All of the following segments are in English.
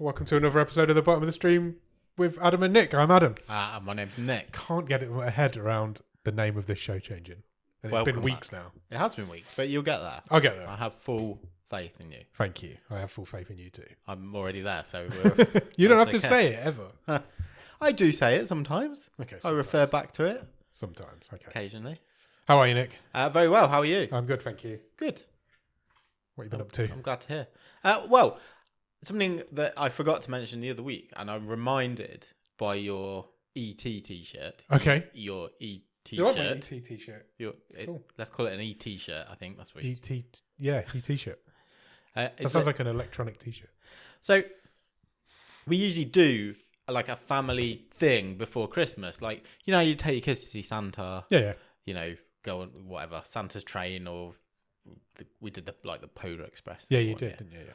Welcome to another episode of The Bottom of the Stream with Adam and Nick. I'm Adam. My name's Nick. Can't get it in my head around the name of this show changing. And it's been weeks now. It has been weeks, but you'll get there. I'll get there. I have full faith in you. Thank you. I have full faith in you too. I'm already there, so you don't have to say it ever. I do say it sometimes. Okay. I refer back to it Sometimes. Okay. occasionally. How are you, Nick? Very well. How are you? I'm good, thank you. Good. What have you been up to? I'm glad to hear. Well, something that I forgot to mention the other week, and I'm reminded by your ET t-shirt. Okay. Your ET You like my shirt. ET t-shirt? Cool. Let's call it an ET shirt. I think that's what. ET t-shirt. That It's sounds like an electronic t-shirt. So we usually do like a family thing before Christmas. Like, you know, you take your kids to see Santa. Yeah. You know, go on whatever Santa's train, or we did the Polar Express. Yeah, you one, did, didn't you? Yeah.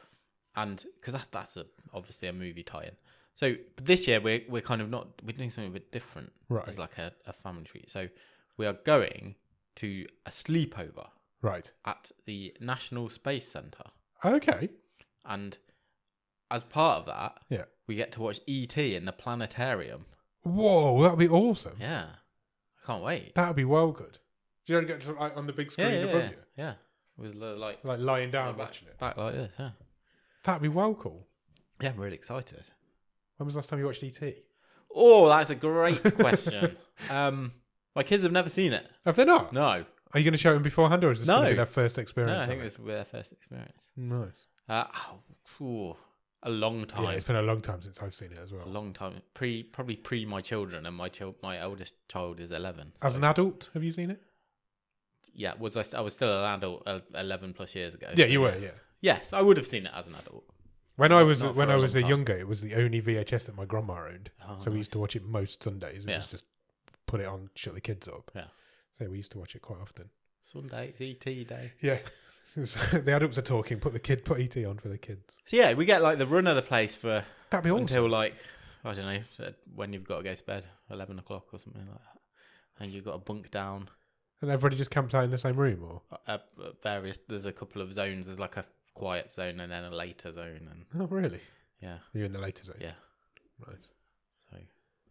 And because that's obviously a movie tie-in. So but this year we're kind of not, we're doing something a bit different, Right. as like a family treat. So we are going to a sleepover Right. at the National Space Centre, Okay. and as part of that, Yeah. we get to watch E.T. in the planetarium. Whoa, that'd be awesome. Yeah, I can't wait. That'd be well good. Do you want to get to like on the big screen above you? Yeah, with like Like lying down back, watching it. back like this. Yeah, That'd be well cool. yeah, I'm really excited. When was the last time you watched ET? Oh, that's a great question. My kids have never seen it. Have they not? No, Are you going to show them beforehand, or is this going to No. be their first experience? no, I of think it? this will be their first experience. Nice. A long time. Yeah, it's been a long time since I've seen it as A well. long time. Probably pre my children, and my eldest child is 11. As so- an adult, have you seen it? Yeah, I was still an adult 11 plus years ago. Yeah, so you were. Yeah. Yes, I would have seen it as an adult. When I was Not for a long time. younger, it was the only VHS that my grandma owned. Oh, So we used to nice. watch it most Sundays. It Yeah. was just put it on, shut the kids up. Yeah. So we used to watch it quite often. Sunday, it's ET day. Yeah. The adults are talking. Put ET on for the kids. So yeah, we get like the run of the place for That'd be awesome. until like, I don't know, when you've got to go to bed, 11 o'clock or something like that. And you've got to bunk down. And everybody just camps out in the same room, or? There's a couple of zones. There's like a quiet zone and then a later zone. And Oh, really? yeah, You're in the later zone. yeah. Right. So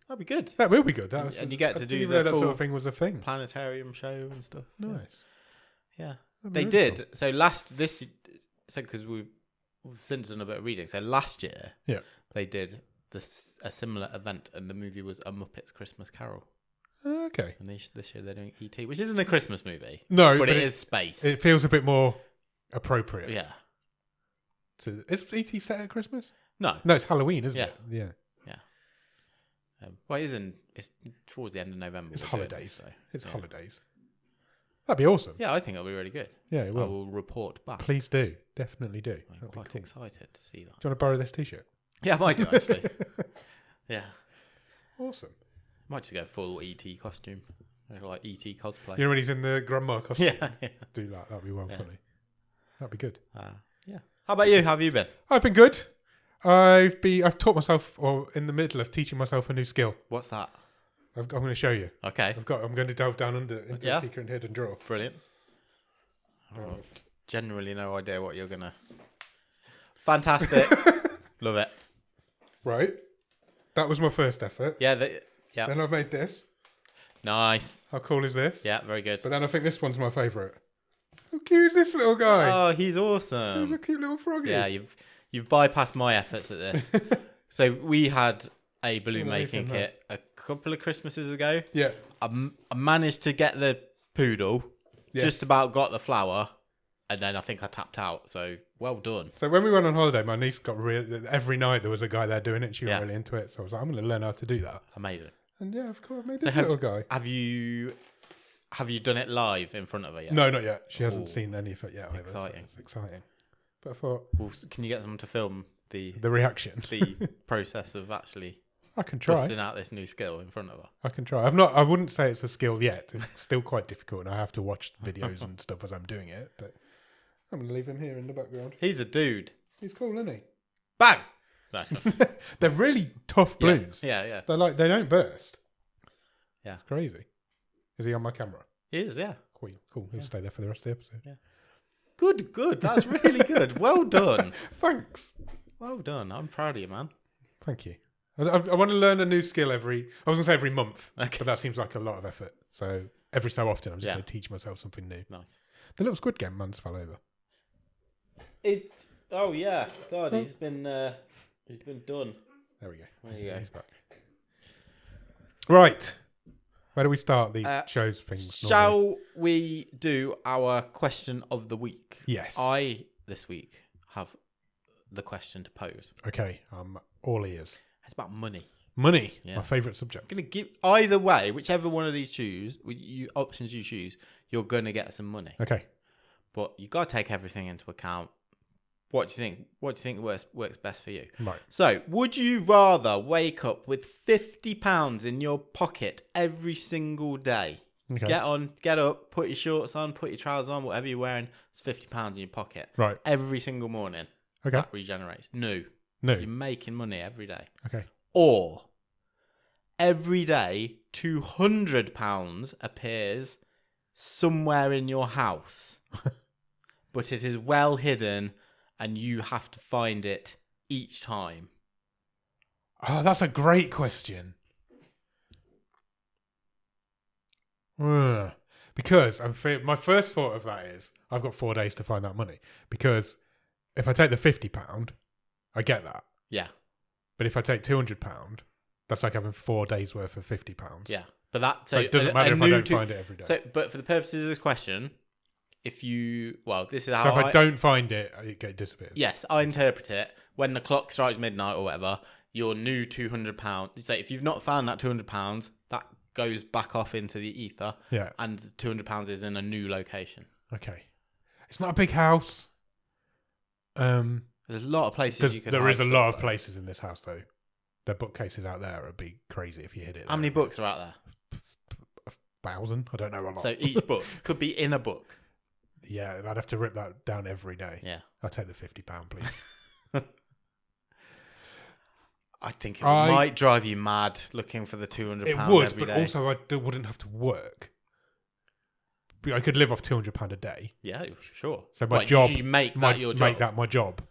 that'd be good. That will be good. And you get I to didn't do even the know that sort full of thing was a thing. planetarium show and stuff. Nice. Yeah. That'd be They really did. cool. So because we've since done a bit of reading. So last year, Yeah. they did a similar event, and the movie was A Muppet's Christmas Carol. Okay. And this year they're doing E.T., which isn't a Christmas movie, No, but it is space. It feels a bit more appropriate. Yeah. Is ET set at Christmas? No. No, it's Halloween, isn't Yeah. it? Yeah. Well, it's towards the end of November. It's we're doing holidays. this, so, It's yeah. holidays. That'd be awesome. Yeah, I think it'll be really good. Yeah, it I will. will report back. Please do. Definitely do. I'm That'd be quite cool. excited to see that. Do you want to borrow this t-shirt? Yeah, I might do actually. Yeah. Awesome. Might just go full ET costume. Like ET cosplay. You know when he's in the grandma costume? Yeah. Do that. That'd be well Yeah. funny. That'd be good. Yeah. How about you? How have you been? I've been good. I've taught myself, or in the middle of teaching myself, a new skill. What's that? I'm going to show you. Okay. I'm going to delve down into Yeah. a secret hidden drawer. Brilliant. Generally no idea what you're gonna. Fantastic. Love it. Right. That was my first effort. Yeah. Yeah. Then I've made this. Nice. How cool is this? Yeah. Very good. But then I think this one's my favourite. How cute is this little guy? Oh, he's He's a awesome. cute little froggy. Yeah. You've bypassed my efforts at this. So we had a balloon What are you making thinking kit a couple of Christmases ago. Yeah. I managed to get the poodle. Yes. Just about got the flower, and then I think I tapped out. So well done. So when we went on holiday, my niece got every night there was a guy there doing it. And she got Yeah. really into it. So I was like, I'm going to learn how to do that. Amazing. And yeah, of course, I made So this little guy. Have you done it live in front of her yet? No, not yet. She hasn't Ooh. seen any of it yet. Either, Exciting. So it's exciting. But I thought Well, can you get someone to film the reaction. process of actually I can try. busting out this new skill in front of her? I can try. I wouldn't say it's a skill yet. It's still quite difficult, and I have to watch videos and stuff as I'm doing it. But I'm going to leave him here in the background. He's a dude. He's cool, isn't he? Bang! No, sorry. They're really tough balloons. Yeah. They're like, they don't burst. Yeah. It's crazy. Is he on my camera? He is, yeah. Cool. He'll stay there for the rest of the episode. Good. That's really good. Well done. Thanks. Well done. I'm proud of you, man. Thank you. I want to learn a new skill I was going to say every month, Okay. but that seems like a lot of effort. So every so often, I'm just Yeah. going to teach myself something new. Nice. The little Squid Game man's fell over. Oh yeah, God, he's been done. There we go. There you go. He's back. Right. Where do we start these shows things? Normally? Shall we do our question of the week? Yes. I this week have the question to pose. Okay. I'm all ears. It's about money. Money. Yeah. My favourite subject. I'm gonna give either way, whichever one of these options you choose, you're gonna get some money. Okay. But you gotta take everything into account. What do you think? What do you think works best for you? Right. So, would you rather wake up with £50 in your pocket every single day? Okay. Get up, put your shorts on, put your trousers on, whatever you're wearing. It's £50 in your pocket Right. every single morning. Okay. That regenerates. No. No. You're making money every day. Okay. Or every day, £200 appears somewhere in your house, but it is well hidden and you have to find it each time. Oh, that's a great question. Because my first thought of that is I've got 4 days to find that money. Because if I take the £50, I get that. Yeah. But if I take £200, that's like having 4 days worth of £50. Yeah. But that So it doesn't matter if I don't find it every day. So, but for the purposes of this question, this is how So if I don't find it, it disappears. Yes, I interpret it. When the clock strikes midnight or whatever, your new £200. Say if you've not found that £200, that goes back off into the ether. Yeah. And the £200 is in a new location. Okay. It's not a big house. There's a lot of places you could. There is a hide lot stuff, of places in this house, though. The bookcases out there would be crazy if you hit it. How many books are out there? 1,000? I don't know a lot. So each book could be in a book. Yeah, I'd have to rip that down every day. Yeah. I'll take the £50, please. I think it might drive you mad looking for the £200 It would, every but day. also I wouldn't have to work. I could live off £200 a day. Yeah, sure. So my Like, job, you make that your job. Make that my job.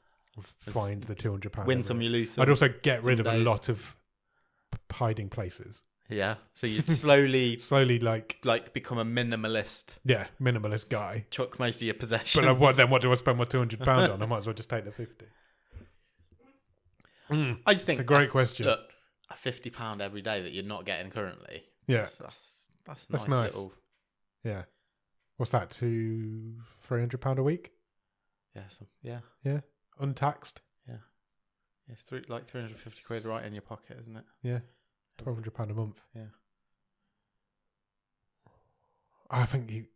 Find the £200. Win some, you lose some. I'd also get rid of days. a lot of hiding places. Yeah, so you'd slowly like become a minimalist. Yeah, minimalist guy. Chuck most of your possessions. But what do I spend my £200 on? I might as well just take the 50. I just think it's a great question. Look, a £50 every day that you're not getting currently. Yeah, that's nice. Little. Yeah, what's that? £300 a week? Yeah, untaxed. Yeah, it's like £350 right in your pocket, isn't it? Yeah, £1,200 a month. Yeah. I think you.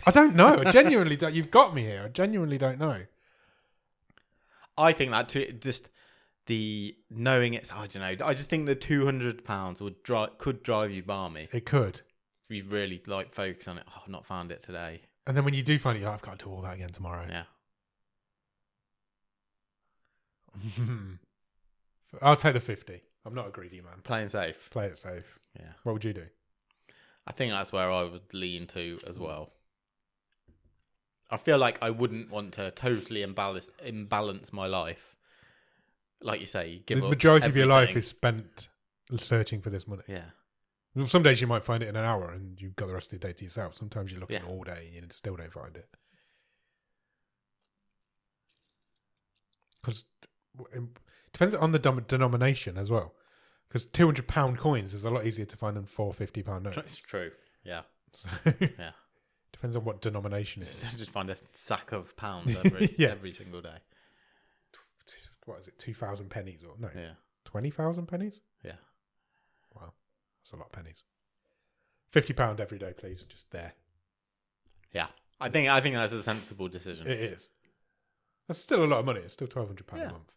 I don't know. I genuinely don't. You've got me here. I genuinely don't know. I think that too. Just the knowing it's. I don't know. I just think the £200 could drive you balmy. It could. If you really focus on it. Oh, I've not found it today. And then when you do find it, I've got to do all that again tomorrow. Yeah. I'll take the 50. I'm not a greedy man. Playing safe. Play it safe. Yeah. What would you do? I think that's where I would lean to as well. I feel like I wouldn't want to totally imbalance my life. Like you say, you give the up majority of your life everything. is spent searching for this money. Yeah. Well, some days you might find it in an hour and you've got the rest of the day to yourself. Sometimes you're looking Yeah. all day and you still don't find it. Because it depends on the denomination as well. Because £200 coins is a lot easier to find than £4 £50 notes. It's true. Yeah. So Yeah. depends on what denomination it is. Just find a sack of pounds Yeah. every single day. What is it? 2,000 pennies or no? Yeah. 20,000 pennies? Yeah. Wow, that's a lot of pennies. £50 every day, please. Just there. Yeah. I think that's a sensible decision. It is. That's still a lot of money. It's still £1,200 Yeah. a month.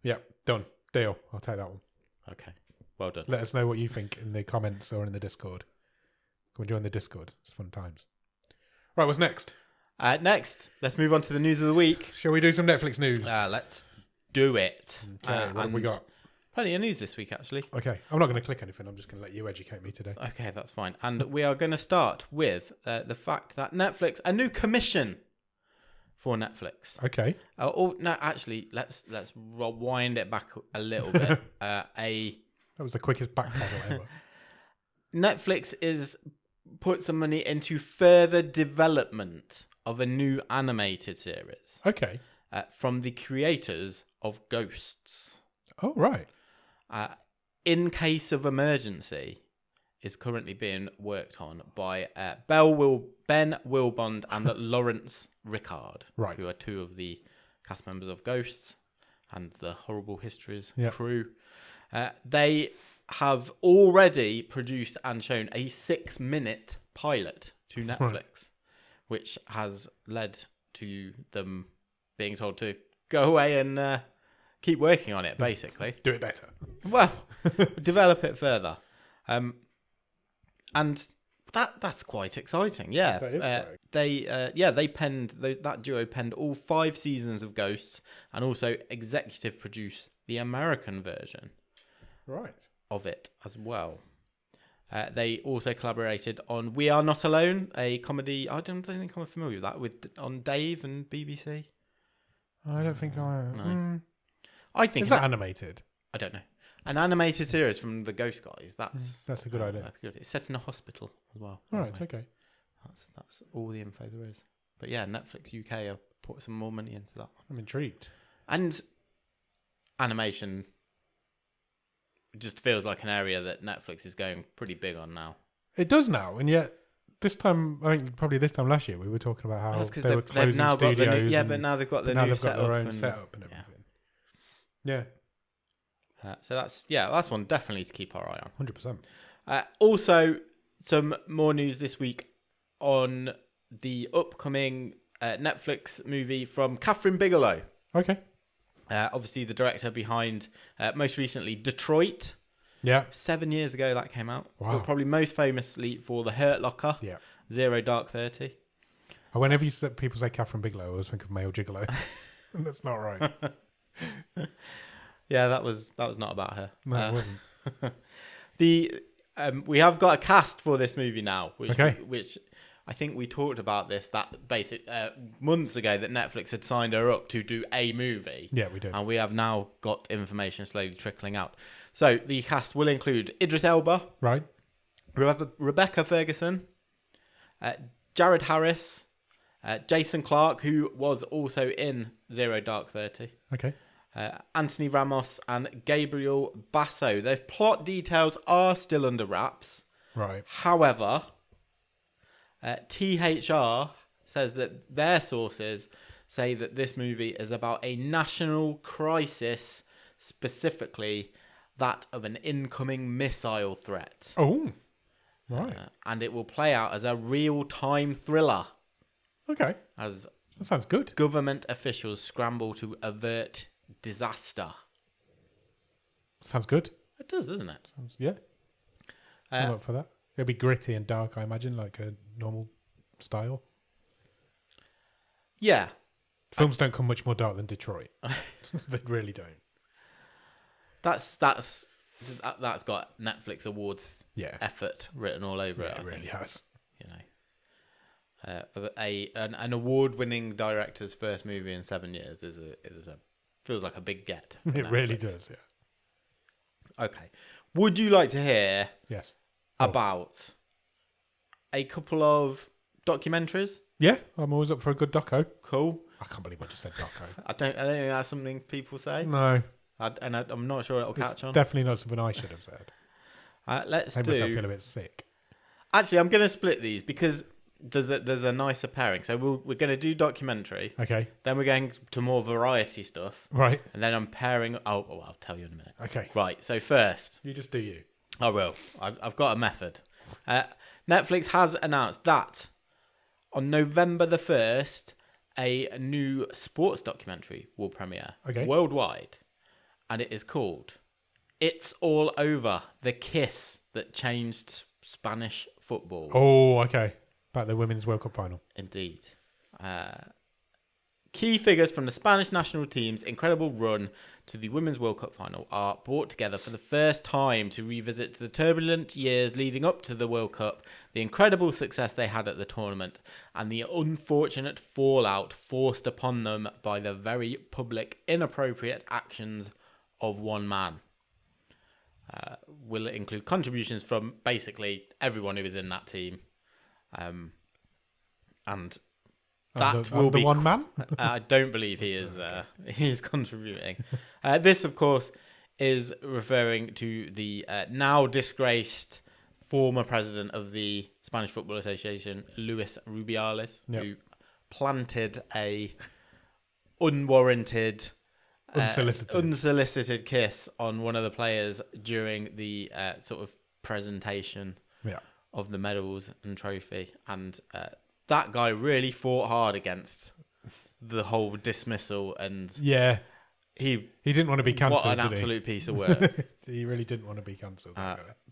Yep, done. Deal. I'll take that one. Okay. Well done. Let us know what you think in the comments or in the Discord. Come and join the Discord. It's fun times. Right, what's next? Next, let's move on to the news of the week. Shall we do some Netflix news? Let's do it. Okay, what have we got? Plenty of news this week, actually. Okay, I'm not going to click anything. I'm just going to let you educate me today. Okay, that's fine. And we are going to start with the fact that Netflix, a new commission for Netflix. Okay. Oh no, actually, let's rewind it back a little bit. That was the quickest backpedal ever. Netflix is put some money into further development of a new animated series Okay. from the creators of Ghosts. Oh, right. In Case of Emergency is currently being worked on by Ben Wilbond and Lawrence Rickard, Right. who are two of the cast members of Ghosts and the Horrible Histories Yeah. crew. They have already produced and shown a 6-minute pilot to Netflix, which has led to them being told to go away and keep working on it, basically. Do it better. Well, develop it further. And that's quite exciting. Yeah. That is great. They penned, that duo penned all 5 seasons of Ghosts and also executive produced the American version Right. of it as well. They also collaborated on We Are Not Alone, a comedy. I don't think I'm familiar with that, on Dave and BBC. I don't think I... No. I think Is that animated? I don't know. An animated series from the Ghost guys. That's a good idea. Good. It's set in a hospital as well. All by right, the way. okay. That's all the info there is. But yeah, Netflix UK have put some more money into that. I'm intrigued. And animation just feels like an area that Netflix is going pretty big on now. It does now, and yet this time, I think probably this time last year, we were talking about how That's because they were they've closing now got the new, studios. but now they've got the now new they've got setup their own and, setup and everything. Yeah, So that's one definitely to keep our eye on. 100%. Also, some more news this week on the upcoming Netflix movie from Catherine Bigelow. Okay. Obviously, the director behind most recently Detroit. Yeah. 7 years ago that came out. Wow. But probably most famously for The Hurt Locker. Yeah. Zero Dark 30. Whenever people say Catherine Bigelow, I always think of Male Gigolo. And that's not right. Yeah, that was not about her. No, it wasn't. We have got a cast for this movie now, which Okay. which I think we talked about this months ago that Netflix had signed her up to do a movie. Yeah, we did. And we have now got information slowly trickling out. So the cast will include Idris Elba, Right. Rebecca Ferguson, Jared Harris, Jason Clarke, who was also in Zero Dark 30, Okay. Anthony Ramos, and Gabriel Basso. Their plot details are still under wraps. Right. However, THR says that their sources say that this movie is about a national crisis, specifically that of an incoming missile threat. Oh. Right. And it will play out as a real-time thriller Okay. as That sounds good. government officials scramble to avert disaster. Sounds good. It does, doesn't it? Yeah. I'm up for that. It'll be gritty and dark, I imagine, like a normal style. Yeah. Films don't come much more dark than Detroit. They really don't. That's got Netflix awards Yeah. effort written all over Yeah, it. it really has. You know, an award-winning director's first movie in 7 years feels like a big get. for It really Netflix. does, yeah. Okay. Would you like to hear Yes. about a couple of documentaries? Yeah, I'm always up for a good doco. Cool. I can't believe I just said doco. I don't think that's something people say. No. I'm not sure it'll It's catch on. definitely not something I should have said. Let's Made myself do. feel a bit sick. Actually, I'm going to split these because there's a nicer pairing. So we're going to do documentary, Okay. then we're going to more variety stuff, Right. and then I'm pairing. I'll tell you in a minute. Okay. Right. So first, You just do you. I will. I've got a method. Netflix has announced that on November the 1st, a new sports documentary will premiere worldwide, and it is called "It's All Over: The Kiss That Changed Spanish Football." Oh, okay. About the Women's World Cup final. Indeed. Key figures from the Spanish national team's incredible run to the Women's World Cup final are brought together for the first time to revisit the turbulent years leading up to the World Cup, the incredible success they had at the tournament, and the unfortunate fallout forced upon them by the very public, inappropriate actions of one man. Will include contributions from basically everyone who was in that team. And that will be the one man. I don't believe he is. He is contributing. This, of course, is referring to the now disgraced former president of the Spanish Football Association, Luis Rubiales, who planted a unwarranted, unsolicited kiss on one of the players during the sort of presentation of the medals and trophy, and that guy really fought hard against the whole dismissal, and he didn't want to be cancelled. What an absolute piece of work! He really didn't want to be cancelled.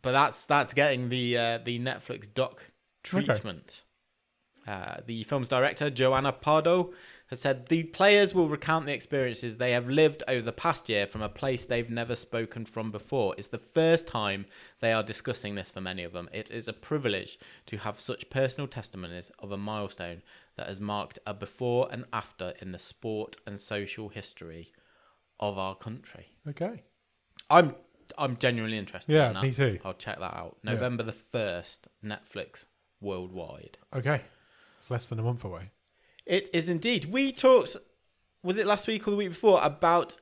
But that's getting the Netflix doc treatment. The film's director, Joanna Pardo, has said the players will recount the experiences they have lived over the past year from a place they've never spoken from before. It's the first time they are discussing this for many of them. It is a privilege to have such personal testimonies of a milestone that has marked a before and after in the sport and social history of our country. Okay. I'm genuinely interested in that. Yeah, me too. I'll check that out. November the 1st, Netflix worldwide. Okay. It's less than a month away. It is indeed. We talked, was it last week or the week before, about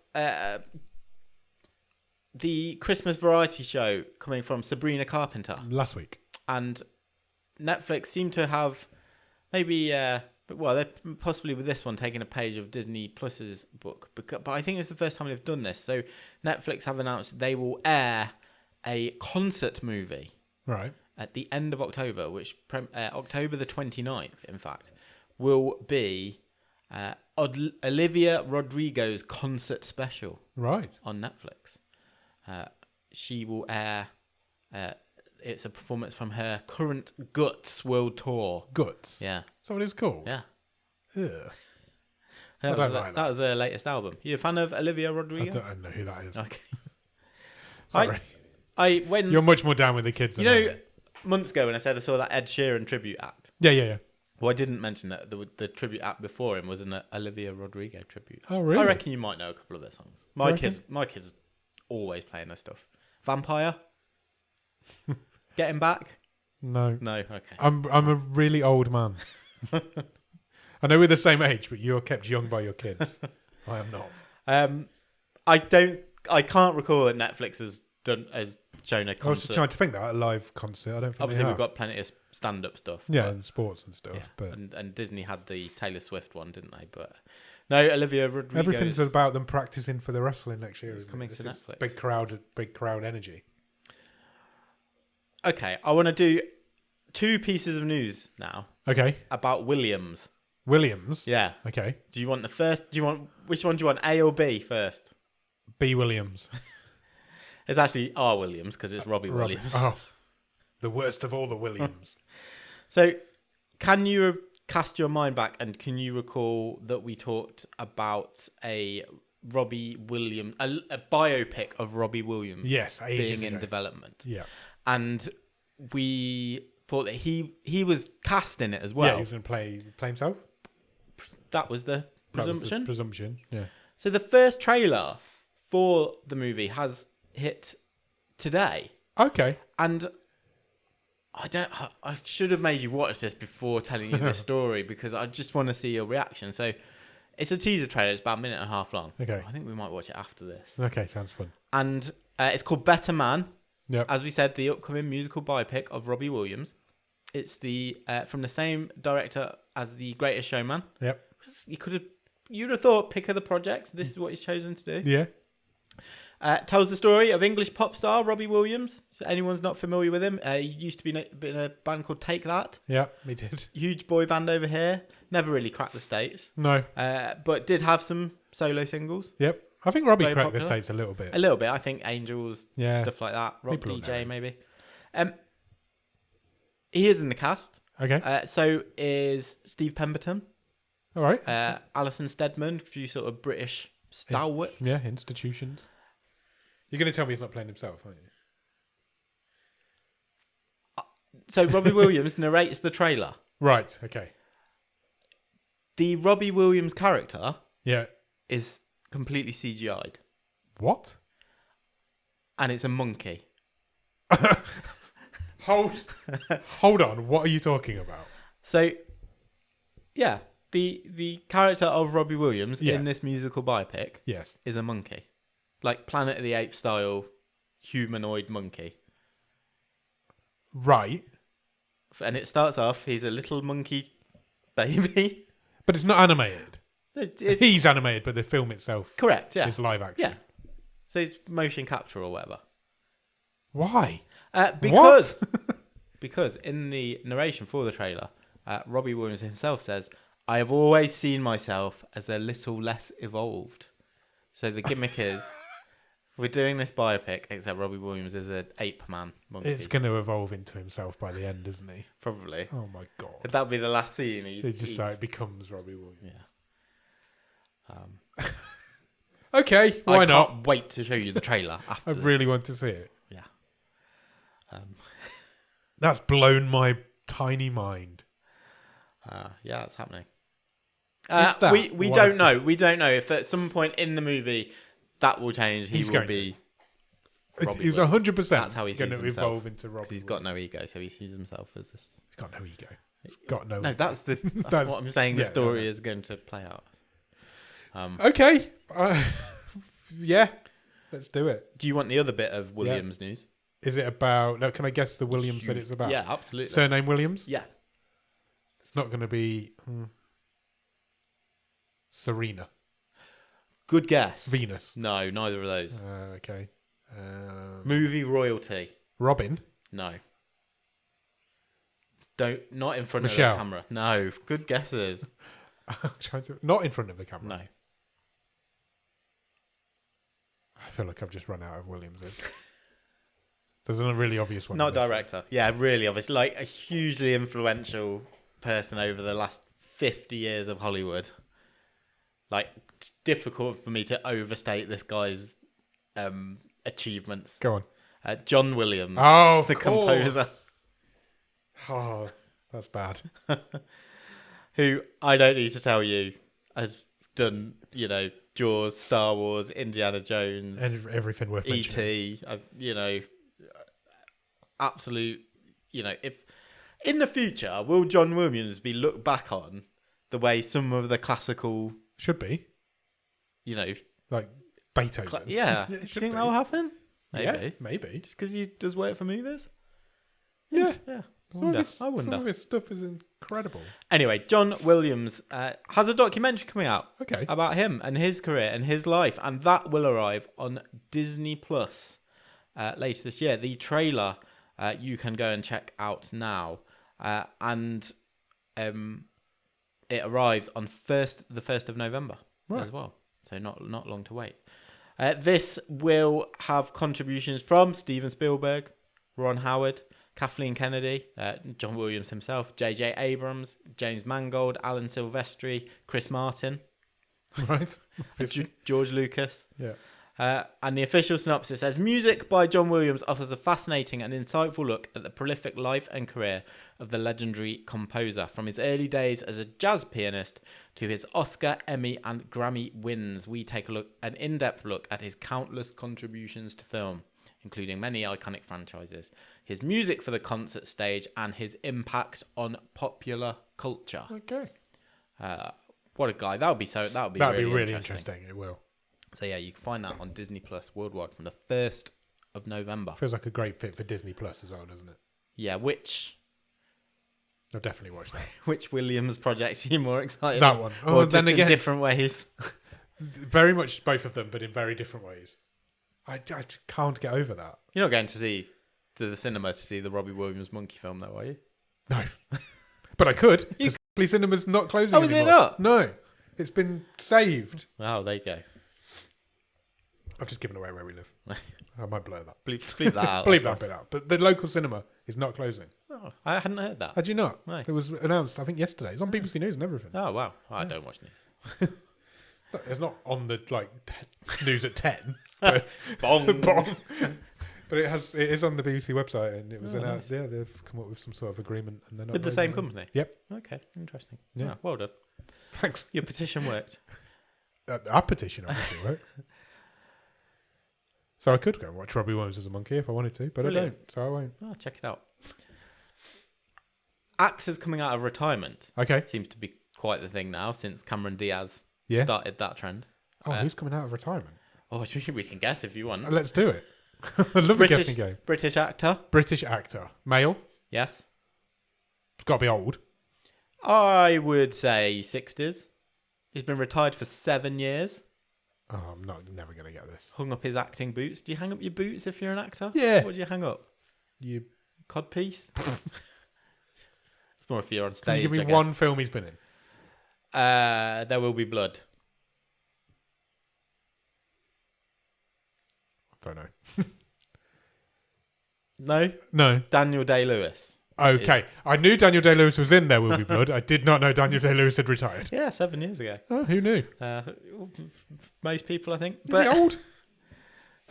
the Christmas variety show coming from Sabrina Carpenter. Last week. And Netflix seemed to have maybe, they're possibly with this one taking a page of Disney Plus's book. But I think it's the first time they've done this. So Netflix have announced they will air a concert movie. Right. At the end of October, which October the 29th, in fact, will be Olivia Rodrigo's concert special. Right. On Netflix. She will air, it's a performance from her current Guts World Tour. Guts? Yeah. So it is cool? Yeah. Ugh. That was her latest album. You a fan of Olivia Rodrigo? I don't know who that is. Okay. Sorry. When you're much more down with the kids than I am. Months ago when I said I saw that Ed Sheeran tribute act. Yeah. Well, I didn't mention that the tribute act before him was an Olivia Rodrigo tribute. Oh, really? I reckon you might know a couple of their songs. My kids always playing their stuff. Vampire? Getting Back? No. Okay. I'm a really old man. I know we're the same age, but you're kept young by your kids. I am not. I can't recall that Netflix has shown a concert. I was just trying to think that a live concert. I don't think obviously they we've have. got plenty of stand-up stuff. Yeah, and sports and stuff. Yeah. But and Disney had the Taylor Swift one, didn't they? But no, Olivia Rodrigo. Everything's about them practicing for the wrestling next year. It's coming to Netflix. Big crowd energy. Okay, I want to do 2 pieces of news now. Okay. About Williams. Williams? Yeah. Okay. Do you want the first? Which one do you want? A or B first? B. Williams. It's actually R. Williams because it's Robbie Williams. Oh, the worst of all the Williams. So, can you cast your mind back and can you recall that we talked about a Robbie Williams, a biopic of Robbie Williams? Yes, being in development. Yeah, and we thought that he was cast in it as well. Yeah, he was going to play himself. That was the presumption. Presumption. Yeah. So the first trailer for the movie has hit today. Okay. And I should have made you watch this before telling you this story because I just want to see your reaction. So it's a teaser trailer. It's about a minute and a half long. Okay. I think we might watch it after this. Okay, sounds fun. And it's called Better Man. Yep. As we said, the upcoming musical biopic of Robbie Williams. It's the from the same director as The Greatest Showman. Yep. You'd have thought pick of the projects. This is what he's chosen to do. Yeah. Tells the story of English pop star Robbie Williams. So anyone's not familiar with him, he used to be in a band called Take That. Yeah, he did. Huge boy band over here. Never really cracked the States. No. But did have some solo singles. Yep. I think Robbie Very cracked popular. the States a little bit. A little bit. I think Angels, Yeah. stuff like that. Rock People DJ know. maybe. He is in the cast. Okay. So is Steve Pemberton. All right. Alison Steadman, a few sort of British stalwarts. Yeah, institutions. You're going to tell me he's not playing himself, aren't you? So Robbie Williams narrates the trailer. Right. Okay. The Robbie Williams character Yeah. is completely CGI'd. What? And it's a monkey. Hold on. What are you talking about? So, yeah, the character of Robbie Williams Yeah. in this musical biopic Yes. is a monkey. Like Planet of the Apes style humanoid monkey. Right. And it starts off, he's a little monkey baby. But it's not animated. It's He's animated, but the film itself correct, yeah. is live action. Yeah. So it's motion capture or whatever. Why? Because because in the narration for the trailer, Robbie Williams himself says, "I have always seen myself as a little less evolved." So the gimmick is, we're doing this biopic, except Robbie Williams is an ape man monkey. It's going to evolve into himself by the end, isn't he? Probably. Oh my god! That'll be the last scene. It just like becomes Robbie Williams. Yeah. Okay, why I not? can't wait to show you the trailer after I this. really want to see it. Yeah. That's blown my tiny mind. Yeah, it's happening. Is that we what don't I've- know. We don't know if at some point in the movie that will change. He He's will going be. Robbie He was Williams. 100% That's how he going sees to himself. evolve into Robbie. 'Cause he's got no ego, so he sees himself as this. He's got no ego. He's got no. No, ego. that's That's- what I'm saying. The yeah, story no. is going to play out. Okay. Yeah. Let's do it. Do you want the other bit of Williams news? Is it about? No, can I guess the Williams that it's about? Yeah, absolutely. Surname Williams. Yeah. It's not going to be Serena. Good guess. Venus. No, neither of those. Okay. Movie royalty. Robin. No. Not in front Michelle. of the camera. No. Good guesses. I'm trying to, not in front of the camera. No. I feel like I've just run out of Williamses. There's a really obvious one. Not I'm missing. director. Yeah, really obvious. Like a hugely influential person over the last 50 years of Hollywood. Like, it's difficult for me to overstate this guy's achievements. Go on. John Williams, Oh, the composer, Oh, that's bad. who I don't need to tell you has done, Jaws, Star Wars, Indiana Jones, Everything worth mentioning. E.T., absolute, if in the future, will John Williams be looked back on the way some of the classical, Should be. Like Beethoven. yeah, Yeah, do you it should think be. that will happen? Maybe. Yeah, maybe. Just because he does work for movies? Yeah. Yeah. Some of I wonder. Some of his stuff is incredible. Anyway, John Williams has a documentary coming out Okay. about him and his career and his life, and that will arrive on Disney Plus later this year. The trailer you can go and check out now, and it arrives on the 1st of November as well. So not long to wait. This will have contributions from Steven Spielberg, Ron Howard, Kathleen Kennedy, John Williams himself, J.J. Abrams, James Mangold, Alan Silvestri, Chris Martin, Right. and George Lucas. Yeah. And the official synopsis says, music by John Williams offers a fascinating and insightful look at the prolific life and career of the legendary composer, from his early days as a jazz pianist to his Oscar, Emmy and Grammy wins. We take an in-depth look at his countless contributions to film, including many iconic franchises, his music for the concert stage, and his impact on popular culture. Okay. What a guy. That would be really interesting. It will. So yeah, you can find that on Disney Plus worldwide from the 1st of November. Feels like a great fit for Disney Plus as well, doesn't it? Yeah, which I'll definitely watch that. Williams project are you more excited That about? one. Or Oh, just then again, in different ways? very much both of them, but in very different ways. I just can't get over that. You're not going to the cinema to see the Robbie Williams monkey film, though, are you? No. But I could. Because Cinema's not closing Oh, is it anymore. not? No. It's been saved. Oh, there you go. I've just given away where we live. I might blur that. Bleep that out. Bleep that bit out. But the local cinema is not closing. Oh, Oh, I hadn't heard that. Had you not? No. It was announced, I think, yesterday. It's on BBC News and everything. Oh, wow. I don't watch news. It's not on the news at 10. But, Bong. Bong. But it is on the BBC website, and it was announced. Nice. Yeah, they've come up with some sort of agreement, and they're not With the same company? Yep. Okay, interesting. Yeah. Yeah. Well done. Thanks. Your petition worked. Our petition obviously worked. So I could go and watch Robbie Williams as a monkey if I wanted to, but Brilliant. I don't, so I won't. Oh, check it out. Actors coming out of retirement Okay. seems to be quite the thing now since Cameron Diaz Yeah. started that trend. Oh, who's coming out of retirement? Oh, we can guess if you want. Let's do it. I love a guessing game. British actor. British actor. Male. Yes. Got to be old. I would say 60s. He's been retired for 7 years. Oh, I'm never going to get this. Hung up his acting boots. Do you hang up your boots if you're an actor? Yeah. What do you hang up? You Codpiece? It's more if you're on Can stage. you give I me guess. one film he's been in? There Will Be Blood. Don't know. No? No. Daniel Day-Lewis. Okay. I knew Daniel Day-Lewis was in There Will Be Blood. I did not know Daniel Day-Lewis had retired. Yeah, 7 years ago. Oh, who knew? Most people, I think. Is he old?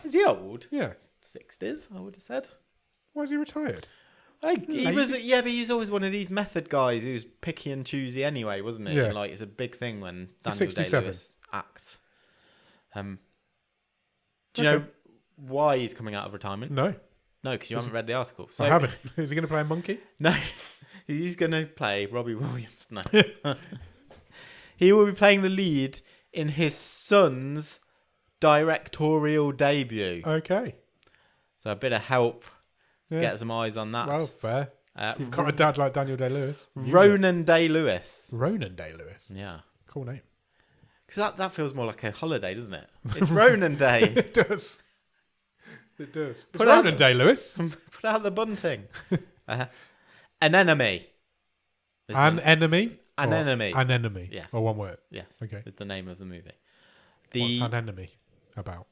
Is he old? Yeah. 60s, I would have said. Why is he retired? He was, yeah, but he's always one of these method guys who's picky and choosy anyway, wasn't it? Yeah. And, like, it's a big thing when He's Daniel 67. Day-Lewis acts. Do you know why he's coming out of retirement? No, No, because you haven't read the article. So I haven't. Is he going to play a monkey? No, he's going to play Robbie Williams. No. He will be playing the lead in his son's directorial debut. Okay. So a bit of help to Yeah. get some eyes on that. Well, fair. Uh, You've got a dad like Daniel Day-Lewis. Use it. Ronan Day-Lewis. Ronan Day-Lewis. Yeah. Cool name. Because that feels more like a holiday, doesn't it? It's Ronan Day. It does. It does. It's Put out Ronan Day-Lewis. Put out the bunting. An enemy. is An the- enemy? An Or enemy. An enemy. Yes. Or one word. Yes. Okay. Is the name of the movie. What's an enemy about?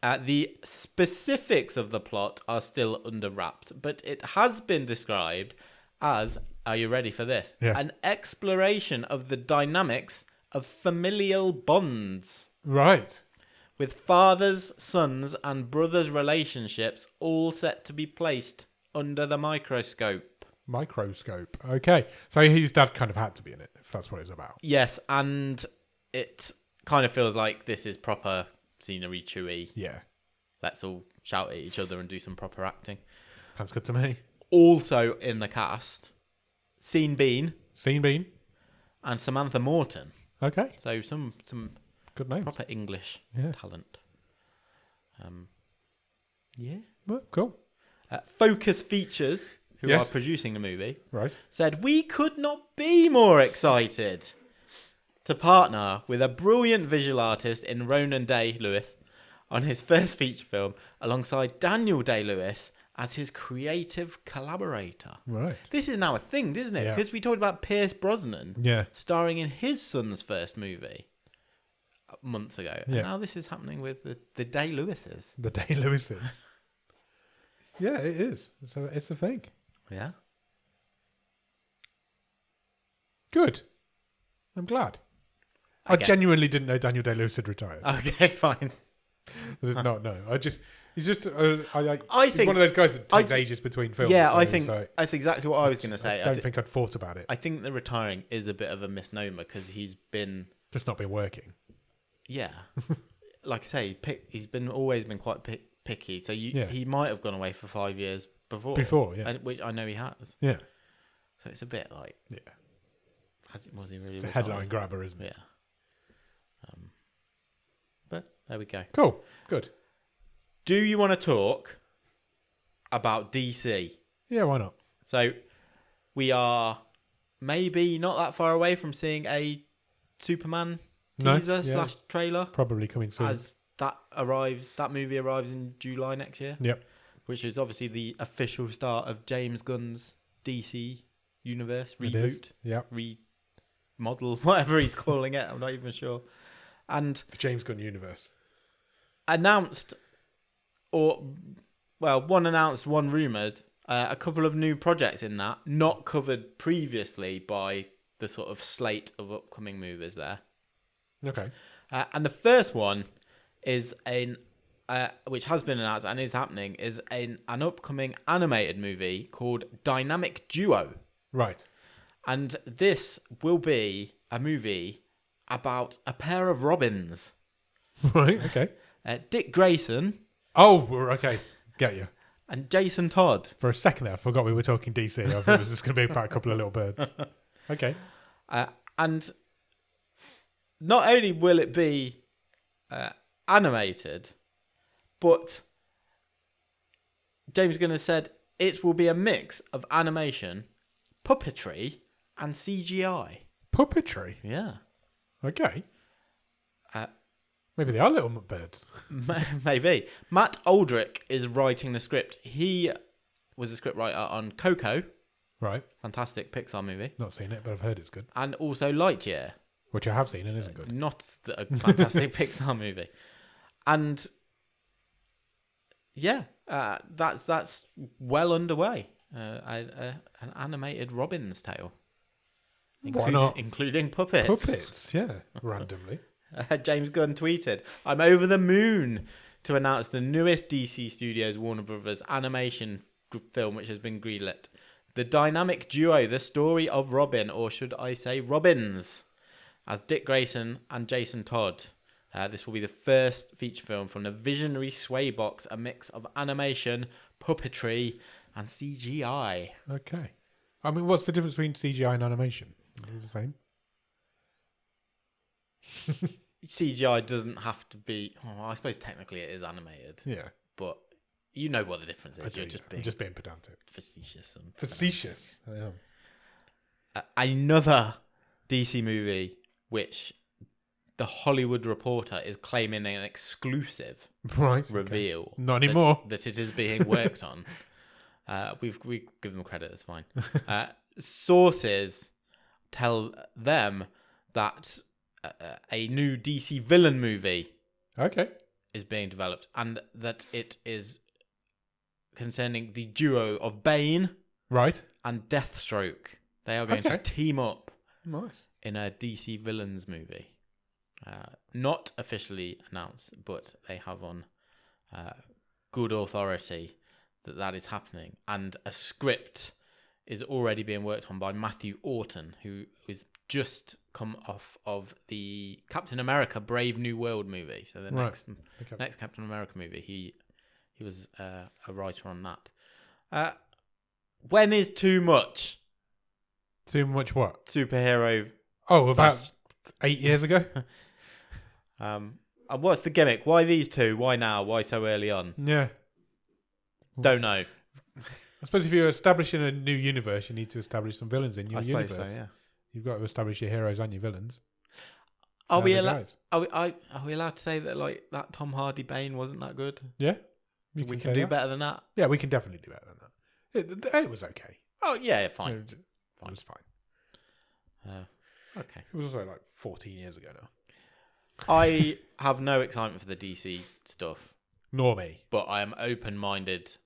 The specifics of the plot are still under wraps, but it has been described as, are you ready for this? Yes. An exploration of the dynamics of familial bonds, Right. with fathers, sons, and brothers' relationships all set to be placed under the microscope. Microscope. Okay. So his dad kind of had to be in it, if that's what it's about. Yes, and it kind of feels like this is proper scenery chewy. Yeah. Let's all shout at each other and do some proper acting. Sounds good to me. Also in the cast, Sean Bean Scene Bean. and Samantha Morton. Okay. So some Good name. proper English Yeah. talent. Yeah. Well, cool. Focus Features, who Yes. are producing the movie, Right. said, "We could not be more excited to partner with a brilliant visual artist in Ronan Day-Lewis on his first feature film alongside Daniel Day-Lewis as his creative collaborator." Right. This is now a thing, isn't it? Yeah. Because we talked about Pierce Brosnan Yeah. starring in his son's first movie months ago. And Yeah. now this is happening with the Day-Lewises. The Day-Lewis thing. Yeah, it is. It's a thing. Yeah. Good. I'm glad. I Okay. genuinely didn't know Daniel Day-Lewis had retired. Okay, fine. I did not know. He's just. I he's think one of those guys that takes I- ages between films. Yeah, so I it's think like- that's exactly what I was going to say. I don't think I'd thought about it. I think the retiring is a bit of a misnomer because he's been, Just not been working. yeah, like I say, he's always been quite picky. So Yeah. he might have gone away for 5 years before. Yeah. which I know he has. Yeah. So it's a bit like, Yeah. was he really It's a retired? headline grabber, isn't it? Yeah. But there we go. Cool. Good. Do you want to talk about DC? Yeah, why not? So we are maybe not that far away from seeing a Superman No, teaser yeah. / trailer Probably coming soon. as that movie arrives in July next year. Yep. Which is obviously the official start of James Gunn's DC universe It is. reboot, Yep. remodel, whatever he's calling it. I'm not even sure. And The James Gunn universe. announced, one announced, one rumoured, a couple of new projects in that, not covered previously by the sort of slate of upcoming movies there. Okay. And the first one is which has been announced and is happening, is an upcoming animated movie called Dynamic Duo. Right. And this will be a movie about a pair of Robins. Right. Okay. Dick Grayson Oh, okay. Get you. and Jason Todd. For a second there, I forgot we were talking DC. I thought it was just going to be about a couple of little birds. Okay. And not only will it be animated, but James Gunn has said it will be a mix of animation, puppetry, and CGI. Puppetry. Yeah. Okay. Uh, Maybe they are little birds. Maybe. Matt Aldrich is writing the script. He was a scriptwriter on Coco, Right. fantastic Pixar movie, Not seen it, but I've heard it's good. and also Lightyear, Which I have seen and isn't good. not a fantastic Pixar movie. And yeah, that's well underway. An animated Robin's Tale. Why not? Including puppets. Puppets, yeah. Randomly. James Gunn tweeted, "I'm over the moon to announce the newest DC Studios Warner Brothers animation film which has been greenlit. The Dynamic Duo, the story of Robin, or should I say Robins, as Dick Grayson and Jason Todd. This will be the first feature film from the visionary Swaybox, a mix of animation, puppetry, and CGI. Okay. I mean, what's the difference between CGI and animation? Is it the same? CGI doesn't have to be... Oh, I suppose technically it is animated, Yeah. but you know what the difference is. You're I'm just being pedantic. facetious. And Facetious. I am. Another DC movie which the Hollywood Reporter is claiming an exclusive Right. reveal. Okay. Not anymore. That it is being worked on. We give them credit, it's fine. Sources tell them that a new DC villain movie Okay. is being developed, and that it is concerning the duo of Bane Right. and Deathstroke. They are going to Okay. team up Nice. in a DC villains movie. Not officially announced, but they have on good authority that is happening. And a script is already being worked on by Matthew Orton, who is just come off of the Captain America Brave New World movie. So the next Captain America movie, he was a writer on that. When is too much Too much what? superhero? Oh, about 8 years ago? And what's the gimmick? Why these two? Why now? Why so early on? Yeah. Don't know. I suppose if you're establishing a new universe, you need to establish some villains in your I universe. suppose so. Yeah. You've got to establish your heroes and your villains. Are we They're the allowed? guys. Are we allowed to say that like that Tom Hardy Bane wasn't that good? Yeah. We say can do that. better than that. Yeah, we can definitely do better than that. It was okay. Oh yeah, fine. It was fine. Okay. It was also like 14 years ago now. I have no excitement for the DC stuff, Nor me. but I am open-minded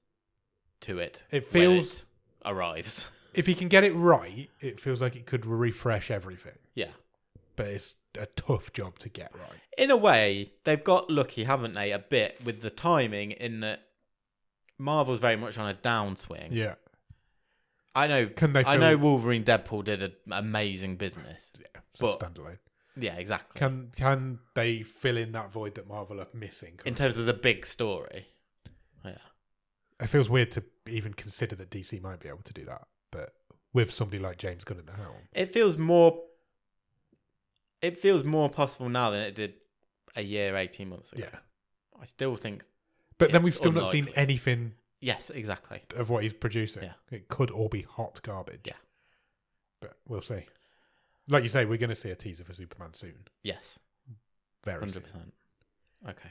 to it. It when feels... it arrives. If he can get it right, it feels like it could refresh everything. Yeah. But it's a tough job to get right. In a way, they've got lucky, haven't they, a bit with the timing in that Marvel's very much on a downswing. Yeah. I know. Can they I know Wolverine Deadpool did an amazing business. Yeah, it's But- standalone. Yeah, exactly. Can they fill in that void that Marvel are missing? In terms of the big story. Yeah. It feels weird to even consider that DC might be able to do that, but with somebody like James Gunn at the helm. It feels more possible now than it did a year, 18 months ago. Yeah. I still think... But then we've It's still not seen unlikely. anything Yes, exactly. of what he's producing. Yeah. It could all be hot garbage. Yeah. But we'll see. Like you say, we're going to see a teaser for Superman soon. Yes. Very 100%. soon. Okay.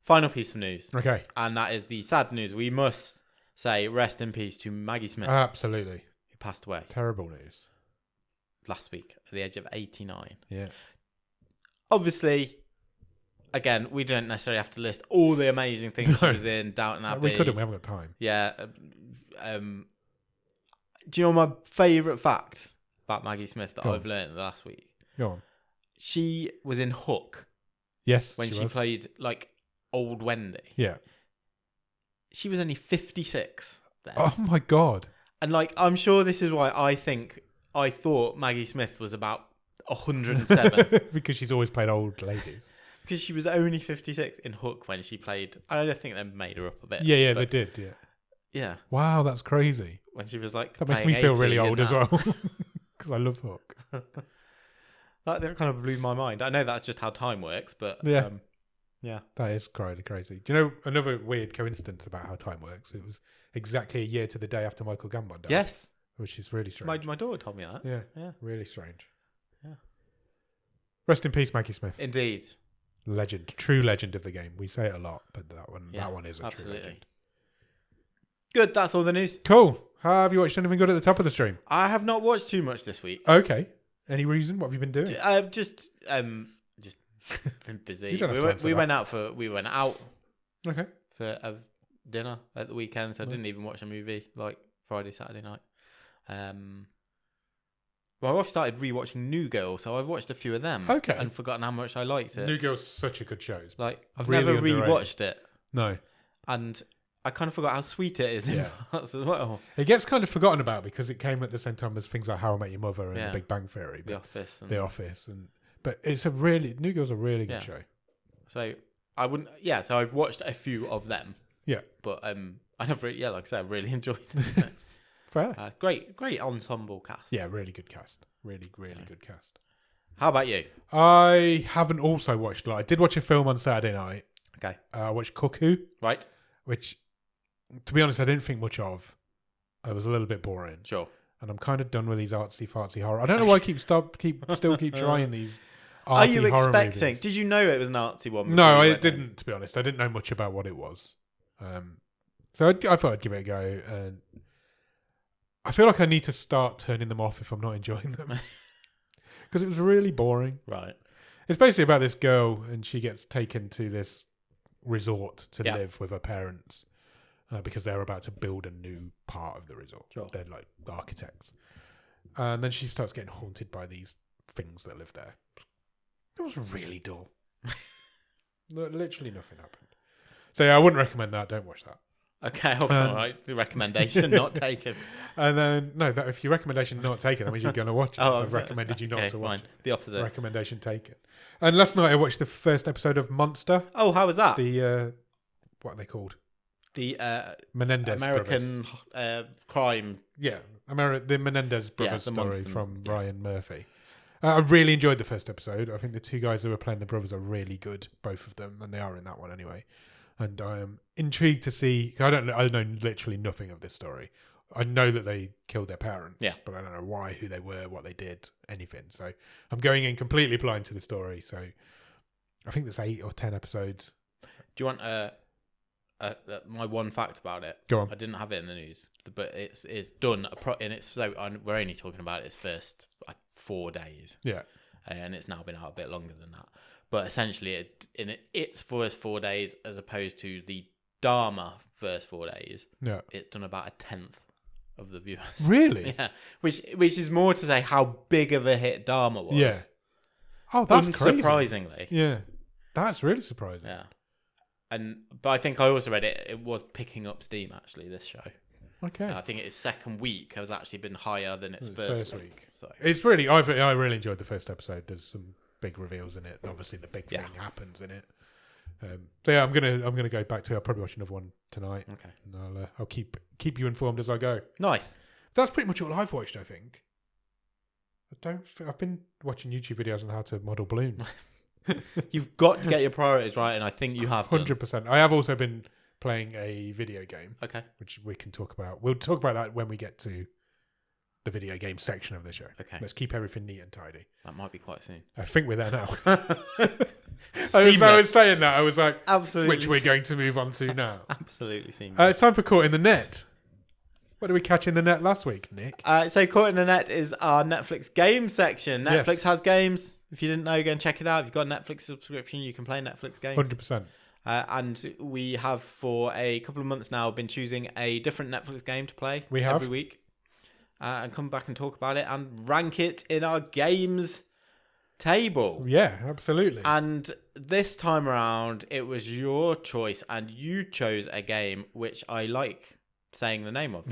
Final piece of news. Okay. And that is the sad news. We must say rest in peace to Maggie Smith, Absolutely. who passed away Terrible news. last week at the age of 89. Yeah. Obviously, again, we don't necessarily have to list all the amazing things she No. was in. Downton Abbey. We couldn't. We haven't got time. Yeah, Do you know my favourite fact about Maggie Smith that Go on. I've learned last week? Go on. She was in Hook Yes, when she was. played like old Wendy. Yeah. She was only 56 then. Oh my god. And like, I'm sure this is why I thought Maggie Smith was about 107 Because she's always played old ladies. because she was only 56 in Hook when she played. I don't think they made her up a bit. Yeah, but they did. Yeah. Yeah, Wow, that's crazy. when she was like, That makes playing me feel 80 really in old as that. well. Because I love Hook. That kind of blew my mind. I know that's just how time works, but Yeah. yeah. That is crazy. Do you know another weird coincidence about how time works? It was exactly a year to the day after Michael Gambon died. Yes, Which is really strange. my daughter told me that. Yeah. Yeah. Really strange. Yeah. Rest in peace, Maggie Smith. Indeed. Legend. True legend of the game. We say it a lot, but that one is a true absolutely. legend. Good. That's all the news. Cool. Have you watched anything good at the top of the stream? I have not watched too much this week. Okay. Any reason? What have you been doing? Just been busy. You don't have to answer We that. went out Okay. for a dinner at the weekend, so I didn't even watch a movie like Friday, Saturday night. Well, I've started rewatching New Girl, so I've watched a few of them. Okay. And forgotten how much I liked it. New Girl's such a good show. Like I've really never underrated. rewatched it, No. and I kind of forgot how sweet it is in Yeah. parts as well. It gets kind of forgotten about because it came at the same time as things like How I Met Your Mother and Yeah. The Big Bang Theory. The But Office. And The Office. But it's New Girl's a really good Yeah. show. So I wouldn't. Yeah. So I've watched a few of them. Yeah. But I never. Yeah, like I said, I really enjoyed it. Fair. Great ensemble cast. Yeah, really good cast. Really good cast. How about you? I haven't also watched a lot. I did watch a film on Saturday night. Okay. I watched Cuckoo, Right. which, to be honest, I didn't think much of. It was a little bit boring. Sure. And I'm kind of done with these artsy fartsy horror. I don't know why I still keep trying these artsy Are you horror expecting? movies. Did you know it was an artsy one? No, before you I went in? didn't, to be honest. I didn't know much about what it was. So I thought I'd give it a go. And I feel like I need to start turning them off if I'm not enjoying them. Because it was really boring. Right. It's basically about this girl and she gets taken to this resort to Yeah. live with her parents because they're about to build a new part of the resort. Sure. They're like architects. And then she starts getting haunted by these things that live there. It was really dull. Literally nothing happened. So yeah, I wouldn't recommend that. Don't watch that. Okay. All right. The recommendation not taken. And then if your recommendation not taken, that means you're going to watch it. So I've recommended you not to watch fine. The opposite. it. Recommendation taken. And last night I watched the first episode of Monster. Oh, how was that? The what are they called? The Menendez American brothers. crime. Yeah, the Menendez brothers the story monster, from yeah. Ryan Murphy. I really enjoyed the first episode. I think the two guys who were playing the brothers are really good, both of them, and they are in that one anyway. And I am intrigued to see. I know literally nothing of this story. I know that they killed their parents, Yeah. but I don't know why, who they were, what they did, anything. So I'm going in completely blind to the story. So I think there's 8 or 10 episodes. Do you want my one fact about it? Go on. I didn't have it in the news, but it's done. We're only talking about its first 4 days. Yeah. And it's now been out a bit longer than that. But essentially, its first 4 days, as opposed to the Dharma first 4 days, Yeah. it's done about 1/10 of the viewers. Really? Yeah, which is more to say how big of a hit Dharma was. Yeah. Oh, that's crazy. Unsurprisingly. Yeah. That's really surprising. Yeah. But I think I also read it was picking up steam, actually, this show. Okay. I think its second week has actually been higher than its first week. So It's really, I really enjoyed the first episode. There's some big reveals in it. Obviously, the big thing happens in it. So yeah, I'm gonna go back to it. I'll probably watch another one tonight. Okay. And I'll keep you informed as I go. Nice. That's pretty much all I've watched. I think. I've been watching YouTube videos on how to model balloons. You've got to get your priorities right, and I think you have. 100%. I have also been playing a video game, Okay. which we can talk about. We'll talk about that when we get to the video game section of the show. Okay. Let's keep everything neat and tidy. That might be quite soon. I think we're there now. I was saying that. I was like, Absolutely. which we're going to move on to now. Absolutely seamless. It's time for Caught in the Net. What did we catch in the net last week, Nick? So Caught in the Net is our Netflix game section. Netflix Yes. has games. If you didn't know, go and check it out. If you've got a Netflix subscription, you can play Netflix games. 100%. And we have for a couple of months now been choosing a different Netflix game to play We have. every week. And come back and talk about it and rank it in our games table. Yeah, absolutely. And this time around, it was your choice, and you chose a game which I like saying the name of.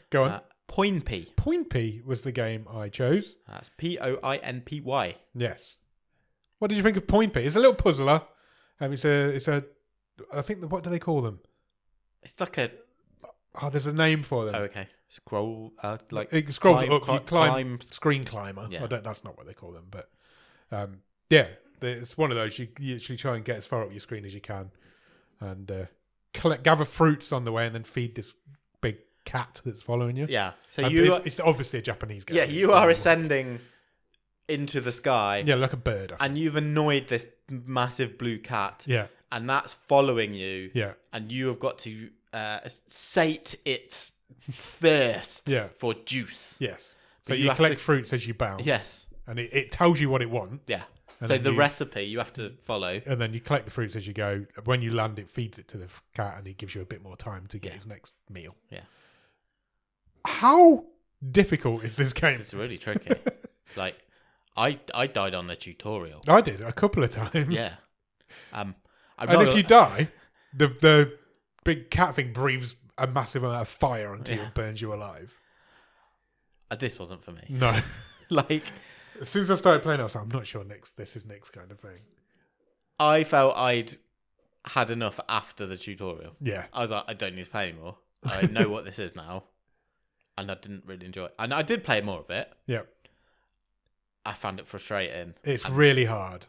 Go on. Poinpy. Poinpy was the game I chose. That's Poinpy. Yes. What did you think of Poinpy? It's a little puzzler. It's a. I think what do they call them? It's like a. Oh, there's a name for them. Oh, okay. Scroll. Like it scrolls climb, up. You climb. climb. Screen climber. Yeah. That's not what they call them, but yeah, it's one of those. You actually try and get as far up your screen as you can, and gather fruits on the way, and then feed this big cat that's following you. Yeah. So And it's obviously a Japanese game. Yeah, you are ascending into the sky. Yeah, like a bird. I think. And you've annoyed this massive blue cat. Yeah, And that's following you. yeah, And you have got to sate its thirst Yeah. for juice. yes. So But you have collect to- fruits as you bounce. Yes. and it tells you what it wants. Yeah. And So then the you- recipe you have to follow. And then you collect the fruits as you go. When you land, it feeds it to the cat, and it gives you a bit more time to get his next meal. Yeah. How difficult is this game? It's really tricky. Like, I died on the tutorial. I did a couple of times. Yeah. I'm And not if you die, the big cat thing breathes a massive amount of fire until Yeah. it burns you alive. This wasn't for me. No. Like, As soon as I started playing, I was like, I'm not sure this is next kind of thing. I felt I'd had enough after the tutorial. Yeah. I was like, I don't need to play anymore. I know what this is now. And I didn't really enjoy it. And I did play more of it. Yeah. I found it frustrating. It's and really hard.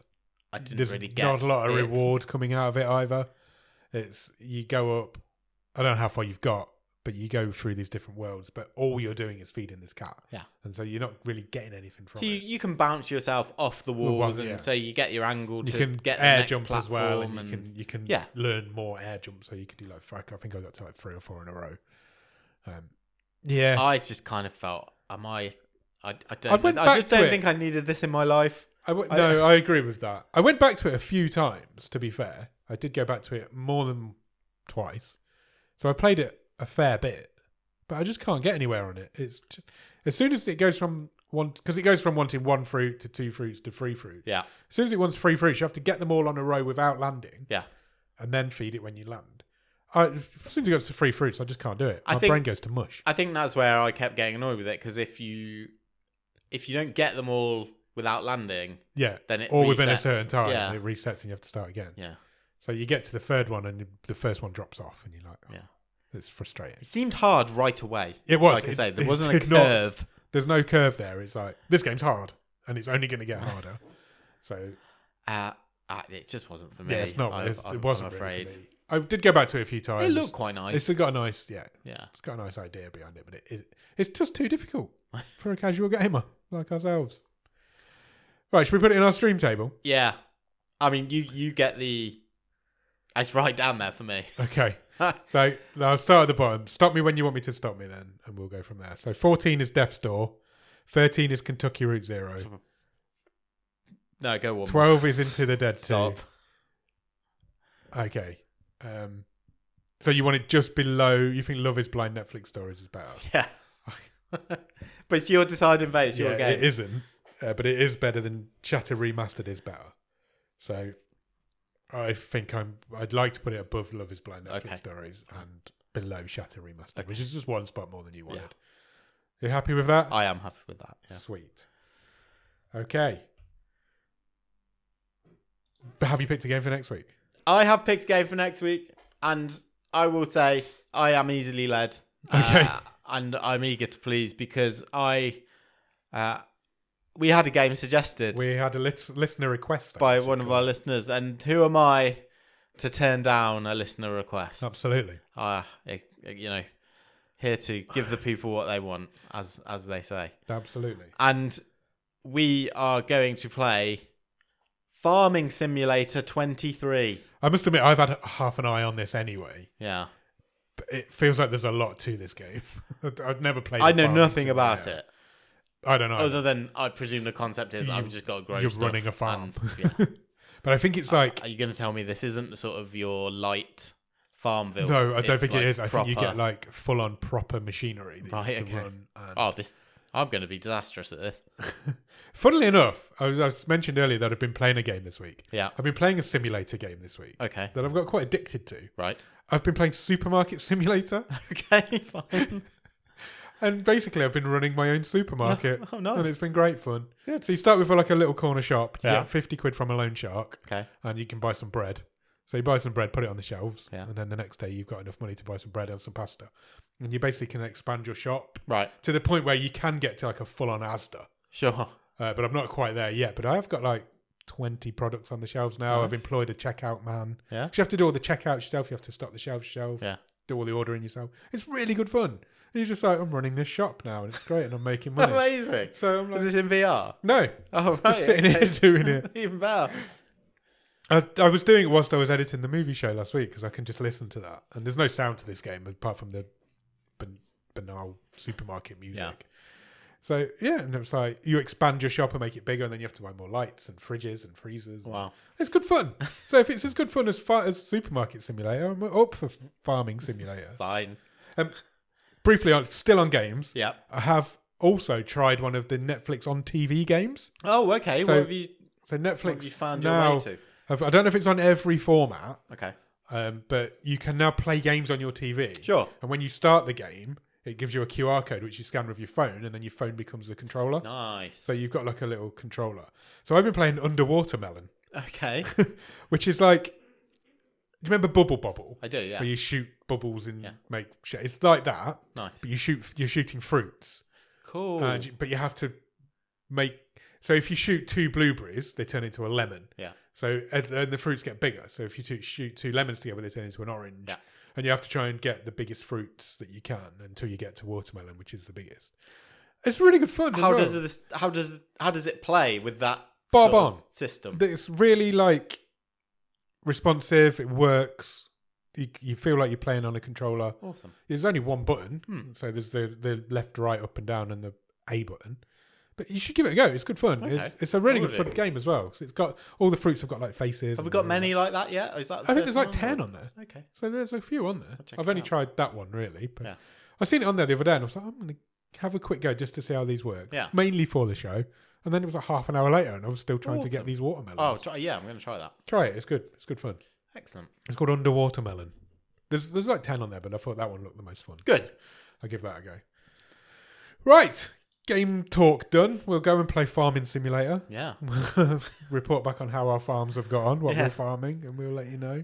I didn't There's really get not a lot of it. reward coming out of it either. It's you go up. I don't know how far you've got, but you go through these different worlds. But all you're doing is feeding this cat. Yeah. And so you're not really getting anything from So it. you can bounce yourself off the walls, yeah. and so you get your angle You to can get the air next jump as well, and platform you can yeah. learn more air jumps. So you could do I think I got to like 3 or 4 in a row. Yeah. I just kind of felt, I I went back just to don't it. think I needed this in my life. I agree with that. I went back to it a few times, to be fair. I did go back to it more than twice. So I played it a fair bit, but I just can't get anywhere on it. It's just, as soon as it goes from because it goes from wanting 1 fruit to 2 fruits to 3 fruits. Yeah. As soon as it wants 3 fruits, you have to get them all on a row without landing. Yeah. And then feed it when you land. As soon as it goes to 3 fruits, I just can't do it. My brain goes to mush. I think that's where I kept getting annoyed with it, because if you don't get them all without landing, Yeah. then it Or within a resets. certain time, Yeah. it resets and you have to start again. Yeah. So you get to the 3rd one and the first one drops off and you're like, oh, Yeah. it's frustrating. It seemed hard right away. It was. Like I say, there it wasn't a did not. curve. There's no curve there. It's like, this game's hard and it's only going to get harder. So, It just wasn't for me. yeah, it's not. It wasn't I'm really afraid. for me. I did go back to it a few times. It looked quite nice. It's got a nice, Yeah. it's got a nice idea behind it, but it's just too difficult for a casual gamer like ourselves. Right, should we put it in our stream table? Yeah. I mean, you get the... It's right down there for me. Okay. So I'll start at the bottom. Stop me when you want me to stop me then, and we'll go from there. So 14 is Death's Door. 13 is Kentucky Route Zero. No, go on. 12 is Into the Dead 2. Stop. Okay. So you want it just below, you think Love is Blind Netflix Stories is better? Yeah. But it's your deciding vote. It's your Yeah, game. it isn't. But it is better than Shatter Remastered is better. So I think I'd like to put it above Love is Blind Netflix Okay. Stories and below Shatter Remastered, Okay. which is just 1 spot more than you wanted. Yeah. You happy with that? I am happy with that. Yeah. Sweet. Okay. But have you picked a game for next week? I have picked a game for next week, and I will say I am easily led. Okay. And I'm eager to please, because we had a game suggested We had a listener request by actually, one of our listeners, and who am I to turn down a listener request? Absolutely. Here to give the people what they want, as they say. Absolutely. And we are going to play Farming Simulator 23. I must admit, I've had half an eye on this anyway. Yeah. But it feels like there's a lot to this game. I've never played. I the know farming nothing about simulator. it. I don't know. Other than I presume the concept is I've just got to grow you're stuff running a farm. and, yeah. But I think it's like Are you going to tell me this isn't the sort of your light Farmville? no, I don't It's think it like is. I think you proper- get like full on proper machinery that Right, you have to okay. run. And Oh, I'm going to be disastrous at this. funnily enough, I was mentioned earlier that I've been playing a game this week. Yeah. I've been playing a simulator game this week Okay. that I've got quite addicted to. Right. I've been playing Supermarket Simulator, Okay. Fine. and basically I've been running my own supermarket, Oh, nice. and it's been great fun. So you start with like a little corner shop. You Yeah. get 50 quid from a loan shark, Okay. and you can buy some bread. So you buy some bread, put it on the shelves, Yeah. and then the next day you've got enough money to buy some bread and some pasta. And you basically can expand your shop Right. to the point where you can get to like a full-on Asda. Sure. But I'm not quite there yet. But I have got like 20 products on the shelves now. Nice. I've employed a checkout man. Yeah. 'Cause you have to do all the checkouts yourself. You have to stock the shelves yourself. Yeah. Do all the ordering yourself. It's really good fun. And you're just like, I'm running this shop now, and it's great, and I'm making money. Amazing. So I'm like, Is this in VR? no, Oh, right. just sitting okay. here doing it. Even better. I was doing it whilst I was editing the movie show last week because I can just listen to that. And there's no sound to this game apart from the banal supermarket music. Yeah. So, yeah, and it's like you expand your shop and make it bigger, and then you have to buy more lights and fridges and freezers. Wow. It's good fun. So if it's as good fun as Supermarket Simulator, I'm up for Farming Simulator. Fine. Briefly, still on games, Yeah. I have also tried one of the Netflix on TV games. Oh, okay. So what have you Netflix found your now, way to? I don't know if it's on every format, Okay. but you can now play games on your TV. Sure. And when you start the game, it gives you a QR code which you scan with your phone, and then your phone becomes the controller. Nice. So you've got like a little controller. So I've been playing Underwater Melon, Okay. which is like, do you remember Bubble Bobble? I do, yeah. Where you shoot bubbles and Yeah. make shit. It's like that, Nice. but you're shooting fruits. Cool. But you have to make. So if you shoot 2 blueberries, they turn into a lemon. Yeah. So and the fruits get bigger. So if you shoot 2 lemons together, they turn into an orange. Yeah. And you have to try and get the biggest fruits that you can until you get to watermelon, which is the biggest. It's really good fun. How as well. does it play with that Bob sort on. of system? It's really like responsive. It works. You feel like you're playing on a controller. Awesome. There's only one button, Hmm. so there's the left, right, up and down, and the A button. But you should give it a go. It's good fun. Okay. It's a really I good will fun do. game as well. So it's got all the fruits have got like faces. Have we and got all many that. like that yet? Or is that the I think first there's like one? 10 on there. Okay. So there's a few on there. check I've it only out. tried that one really, but Yeah. I seen it on there the other day, and I was like, I'm going to have a quick go just to see how these work. Yeah. Mainly for the show. And then it was like half an hour later, and I was still trying to get Awesome. these watermelons. Oh, yeah, I'm going to try that. Try it. It's good. It's good fun. Excellent. It's called Underwater Melon. There's like 10 on there, but I thought that one looked the most fun. Good. I'll give that a go. Right. Game talk done. We'll go and play Farming Simulator. Yeah. Report back on how our farms have got on, what Yeah. we're farming, and we'll let you know.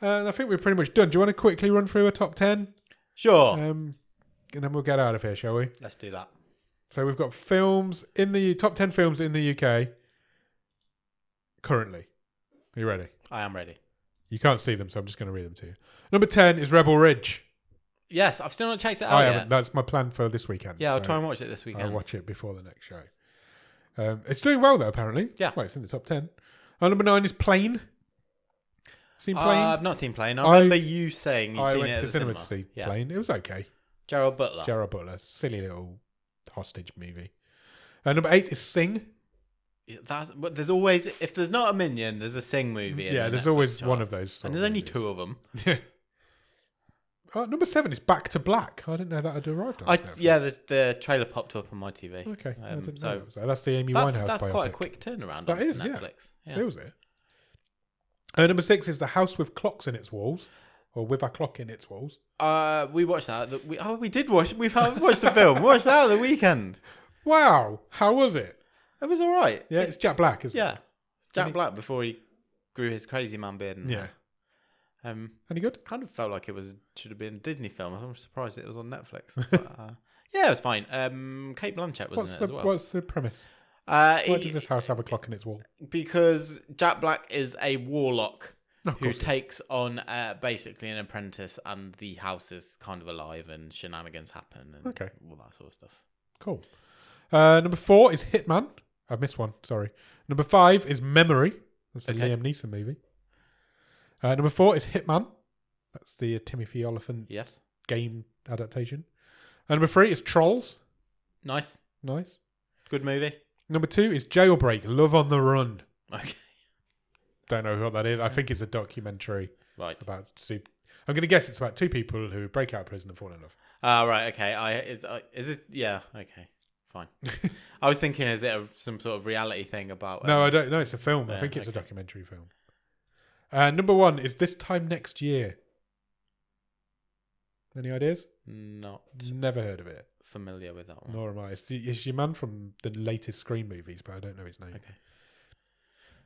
I think we're pretty much done. Do you want to quickly run through a top 10? Sure. And then we'll get out of here, shall we? Let's do that. So we've got films in the top 10 films in the UK currently. Are you ready? I am ready. You can't see them, so I'm just going to read them to you. Number 10 is Rebel Ridge. Yes, I've still not checked it out I yet. haven't. That's my plan for this weekend. Yeah, I'll so try and watch it this I'll weekend. watch it before the next show. It's doing well, though, apparently. Yeah. Well, it's in the top 10. Number 9 is Plane. Seen Plane? I've not seen Plane. I I- remember you saying you've I seen went it to at the cinema to cinema. see Yeah. Plane. It was okay. Gerald Butler. Gerard Butler. Silly little hostage movie. Number 8 is Sing. But there's always, if there's not a Minion, there's a Sing movie. in Yeah, the there's Netflix always one charts. of those. And there's only 2 of them. Number 7 is Back to Black. I didn't know that had arrived on Netflix. Yeah, the trailer popped up on my TV. Okay. I didn't so know that was there. That's the Amy Winehouse that's biopic. quite a quick turnaround. That on is, yeah. Netflix. Yeah. Feels it. Number 6 is The House with Clocks in Its Walls. Or With a Clock in Its Walls. We watched that. We did watch. We've watched the film. We watched that at the weekend. Wow. How was it? It was all right. Yeah, it's Jack Black, isn't Yeah, it? it's Jack Any- Black before he grew his crazy man beard. And, Yeah. Any good? kind of felt like it should have been a Disney film. I'm surprised it was on Netflix. But, yeah, it was fine. Kate Blanchett was in it as well. What's the premise? Uh, Why he- does this house have a clock in its wall? because Jack Black is a warlock Of who course. takes on basically an apprentice, and the house is kind of alive, and shenanigans happen, and Okay. all that sort of stuff. Cool. Number 4 is Hitman. I've missed one. Sorry. Number 5 is Memory. That's the Okay. Liam Neeson movie. Number 4 is Hitman. That's the Timothy Olyphant Yes, game adaptation. And number 3 is Trolls. nice, Nice. good movie. Number 2 is Jailbreak, Love on the Run. Okay, Don't know what that is. I think it's a documentary Right. about I'm going to guess it's about two people who break out of prison and fall in love. Right. Okay. Is it? Yeah. Okay. Fine. I was thinking, is it some sort of reality thing about? No, I don't know. It's a film. I yeah, think it's a okay. documentary film. Number 1 is This Time Next Year. Any ideas? Not Never heard of it. familiar with that one. Nor am I. It's your man from the latest Scream movies, but I don't know his name. Okay.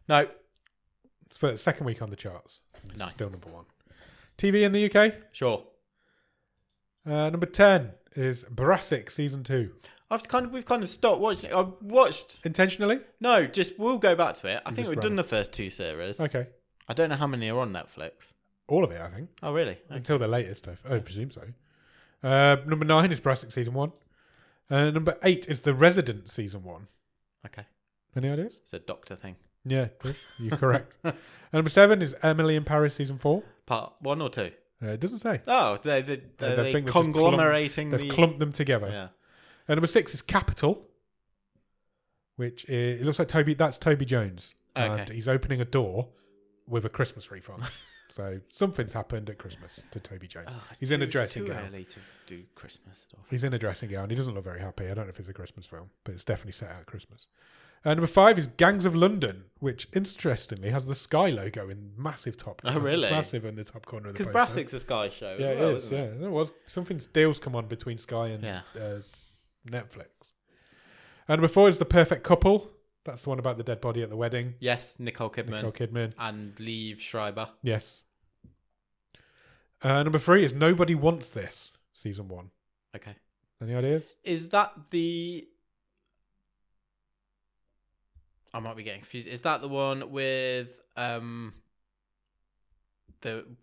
No. It's for the second week on the charts. It's Nice. still number 1. TV in the UK. Sure. Number 10 is Brassic Season 2. We've kind of stopped watching. I watched. Intentionally? No, just we'll go back to it. I think just we've run done the first 2 series. Okay. I don't know how many are on Netflix. All of it, I think. Oh, really? Okay. Until the latest, I presume so. Number 9 is Brassic Season 1. Number 8 is The Resident Season 1. Okay. Any ideas? It's a doctor thing. Yeah, you're correct. And number 7 is Emily in Paris Season 4. Part 1 or 2? It doesn't say. Oh, they think they've just conglomerating They've the. clumped them together. Yeah. And number 6 is Capital, which it looks like That's Toby Jones. And Okay. he's opening a door with a Christmas wreath on. So something's happened at Christmas to Toby Jones. Oh, it's He's in a too dressing gown. early to do Christmas stuff. He's in a dressing gown. He doesn't look very happy. I don't know if it's a Christmas film, but it's definitely set at Christmas. And number 5 is Gangs of London, which interestingly has the Sky logo in massive top. Oh, really? Massive in the top corner of the Because poster. Brassic's a Sky show. Yeah, as well, it is. isn't Yeah, there was something. Deals come on between Sky and Yeah. Netflix. And number 4 is The Perfect Couple. That's the one about the dead body at the wedding. Yes, Nicole Kidman Nicole Kidman. and Liev Schreiber. Yes. Number 3 is Nobody Wants This, Season 1. Okay. Any ideas? Is that the? I might be getting confused. Is that the one with the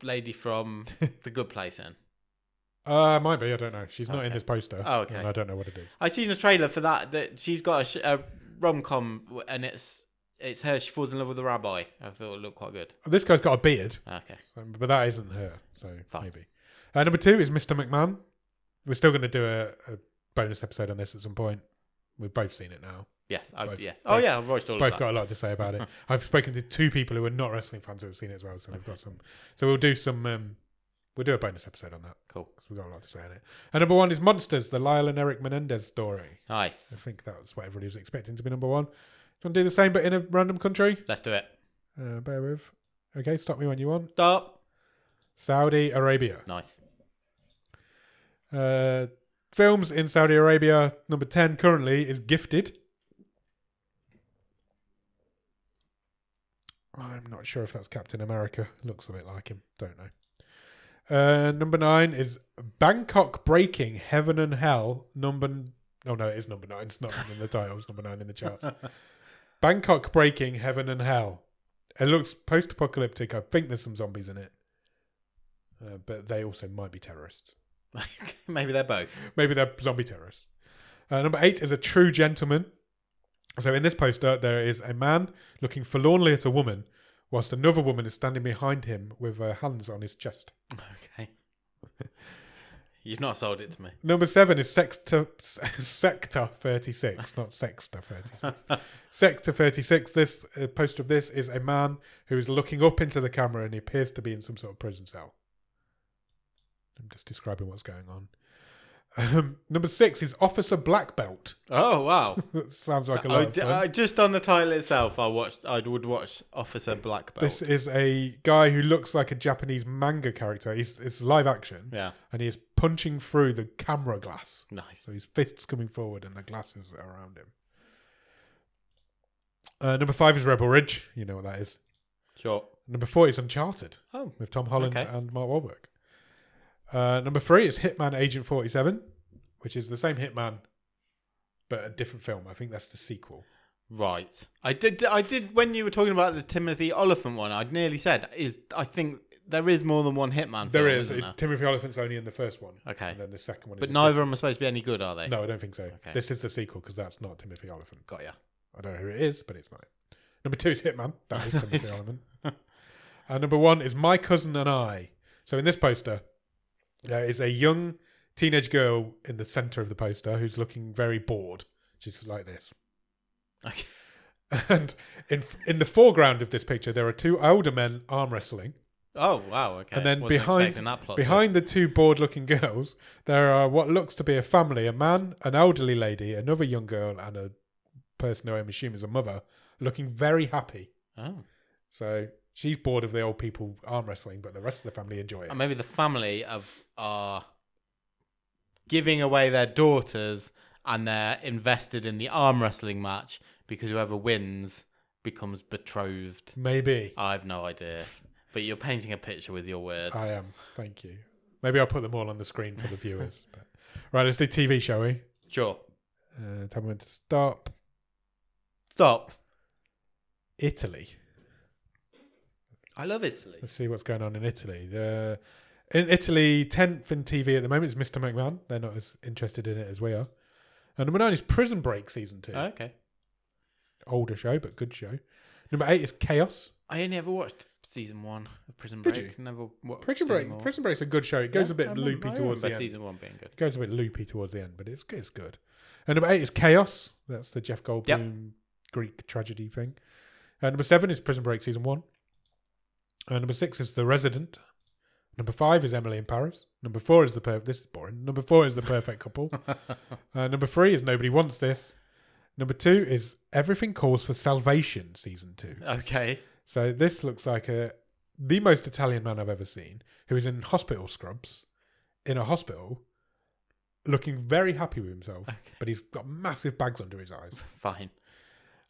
lady from The Good Place in? Might be. I don't know. She's not in Okay. this poster. Oh, okay. And I don't know what it is. I seen a trailer for that she's got a rom-com and it's her. She falls in love with the rabbi. I thought it looked quite good. This guy's got a beard, Okay. but that isn't her. So Fine. maybe. Number 2 is Mr. McMahon. We're still going to do a bonus episode on this at some point. We've both seen it now. Yes. Both- Oh yeah, I've watched all of Both that. got a lot to say about it. I've spoken to 2 people who are not wrestling fans who have seen it as well. So we've got some. So we'll do some. We'll do a bonus episode on that Cool. because we've got a lot to say on it. And number 1 is Monsters, the Lyle and Eric Menendez story. I Nice. think that was what everybody was expecting to be number 1. Do you want to do the same but in a random country? Let's do it. Bear with. Okay, stop me when you want. Stop. Saudi Arabia. Nice. Films in Saudi Arabia. Number 10 currently is Gifted. I'm not sure if that's Captain America. Looks a bit like him. Don't know. Number 9 is Bangkok Breaking Heaven and Hell. Oh no, it is number 9. It's not in the title. It's number 9 in the charts. Bangkok Breaking Heaven and Hell. It looks post-apocalyptic. I think there's some zombies in it. But they also might be terrorists. Maybe they're both. Maybe they're zombie terrorists. Number 8 is A True Gentleman. So in this poster, there is a man looking forlornly at a woman, whilst another woman is standing behind him with her hands on his chest. Okay. You've not sold it to me. Number 7 is Sector 36, not Sexter 36. Sector 36. This poster of this is a man who is looking up into the camera and he appears to be in some sort of prison cell. I'm just describing what's going on. Number 6 is Officer Black Belt. Oh wow! Sounds like a lot of fun. Just on the title itself, I would watch Officer Black Belt. This is a guy who looks like a Japanese manga character. It's live action. Yeah. And he is punching through the camera glass. Nice. So his fists coming forward and the glasses are around him. Number 5 is Rebel Ridge. You know what that is. Sure. Number 4 is Uncharted. Oh. With Tom Holland Okay. and Mark Wahlberg. Number 3 is Hitman Agent 47, which is the same Hitman, but a different film. I think that's the sequel. Right. I did when you were talking about the Timothy Oliphant one, I nearly said I think there is more than one Hitman There film, is. isn't there? Timothy Oliphant's only in the first one. Okay. And then the second one is But a neither of them are supposed to be any good, are they? No, I don't think so. Okay. This is the sequel because that's not Timothy Oliphant. Got ya. I don't know who it is, but it's not it. Number 2 is Hitman. That is Timothy Nice. Oliphant. And number 1 is My Cousin and I. So in this poster, there is a young teenage girl in the centre of the poster who's looking very bored. She's like this. Okay. And in the foreground of this picture, there are two older men arm wrestling. Oh wow! Okay. And then Wasn't behind expecting that plot behind the two bored-looking girls, there are what looks to be a family: a man, an elderly lady, another young girl, and a person who I'm assuming is a mother, looking very happy. twist. Oh. So she's bored of the old people arm wrestling, but the rest of the family enjoy it. And maybe the family are giving away their daughters, and they're invested in the arm wrestling match because whoever wins becomes betrothed. Maybe. I have no idea, but you're painting a picture with your words. I am. Thank you. Maybe I'll put them all on the screen for the viewers. But... Right, let's do TV, shall we? Sure. Tell me when to stop. Stop. Italy. I love Italy. Let's see what's going on in Italy. In Italy, 10th in TV at the moment is Mr. McMahon. They're not as interested in it as we are. And number 9 is Prison Break Season 2. Oh, okay. Older show, but good show. Number 8 is Chaos. I only ever watched season 1 of Prison Did Break. you? Never watched Prison anymore. Break's a good show. It goes a bit I loopy remember towards the end. season 1 being good. It goes a bit loopy towards the end, but it's good. And number 8 is Chaos. That's the Jeff Goldblum Greek tragedy thing. And number 7 is Prison Break Season 1. And number 6 is The Resident. Number 5 is Emily in Paris. Number 4 is this is boring. Number 4 is The Perfect Couple. Number 3 is Nobody Wants This. Number 2 is Everything Calls for Salvation Season 2. Okay. So this looks like the most Italian man I've ever seen, who is in hospital scrubs, in a hospital, looking very happy with himself, but he's got massive bags under his eyes. Fine.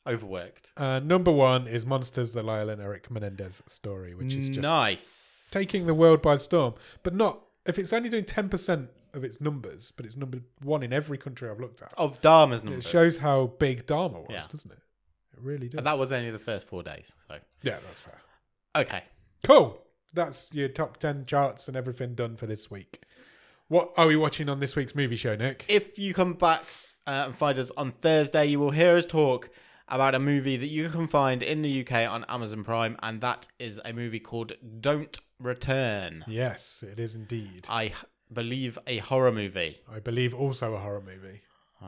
Overworked. Number 1 is Monsters, the Lyle and Eric Menendez story, which is just nice. taking the world by storm. But not, if it's only doing 10% of its numbers, but it's number 1 in every country I've looked at. Of Dharma's numbers. It shows how big Dharma was, Yeah. doesn't it? It really does. And that was only the first 4 days. So Yeah, that's fair. okay. Cool. That's your top 10 charts and everything done for this week. What are we watching on this week's movie show, Nick? If you come back and find us on Thursday, you will hear us talk about a movie that you can find in the UK on Amazon Prime, and that is a movie called Don't Return. Yes, it is indeed. I believe a horror movie. I believe also a horror movie.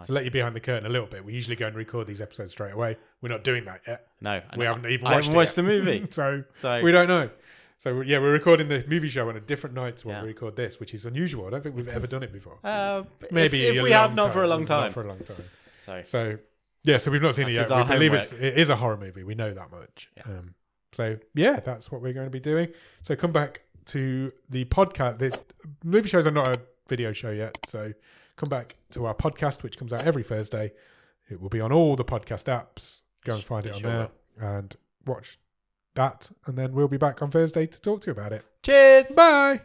To let you behind the curtain a little bit, we usually go and record these episodes straight away. We're not doing that yet. No. We haven't even I watched haven't it watched yet. the movie. so So we don't know. So yeah, we're recording the movie show on a different night to when Yeah. we record this, which is unusual. I don't think we've ever done it before. maybe if a we have, long not for a long time. Not for a long time. So So yeah, so we've not seen That it yet. is our We believe homework. it is a horror movie. We know that much. Yeah. So yeah, that's what we're going to be doing. So come back to the podcast. The movie shows are not a video show yet. So come back to our podcast, which comes out every Thursday. It will be on all the podcast apps. Go and find it on Sure there and watch that. And then we'll be back on Thursday to talk to you about it. cheers. Bye.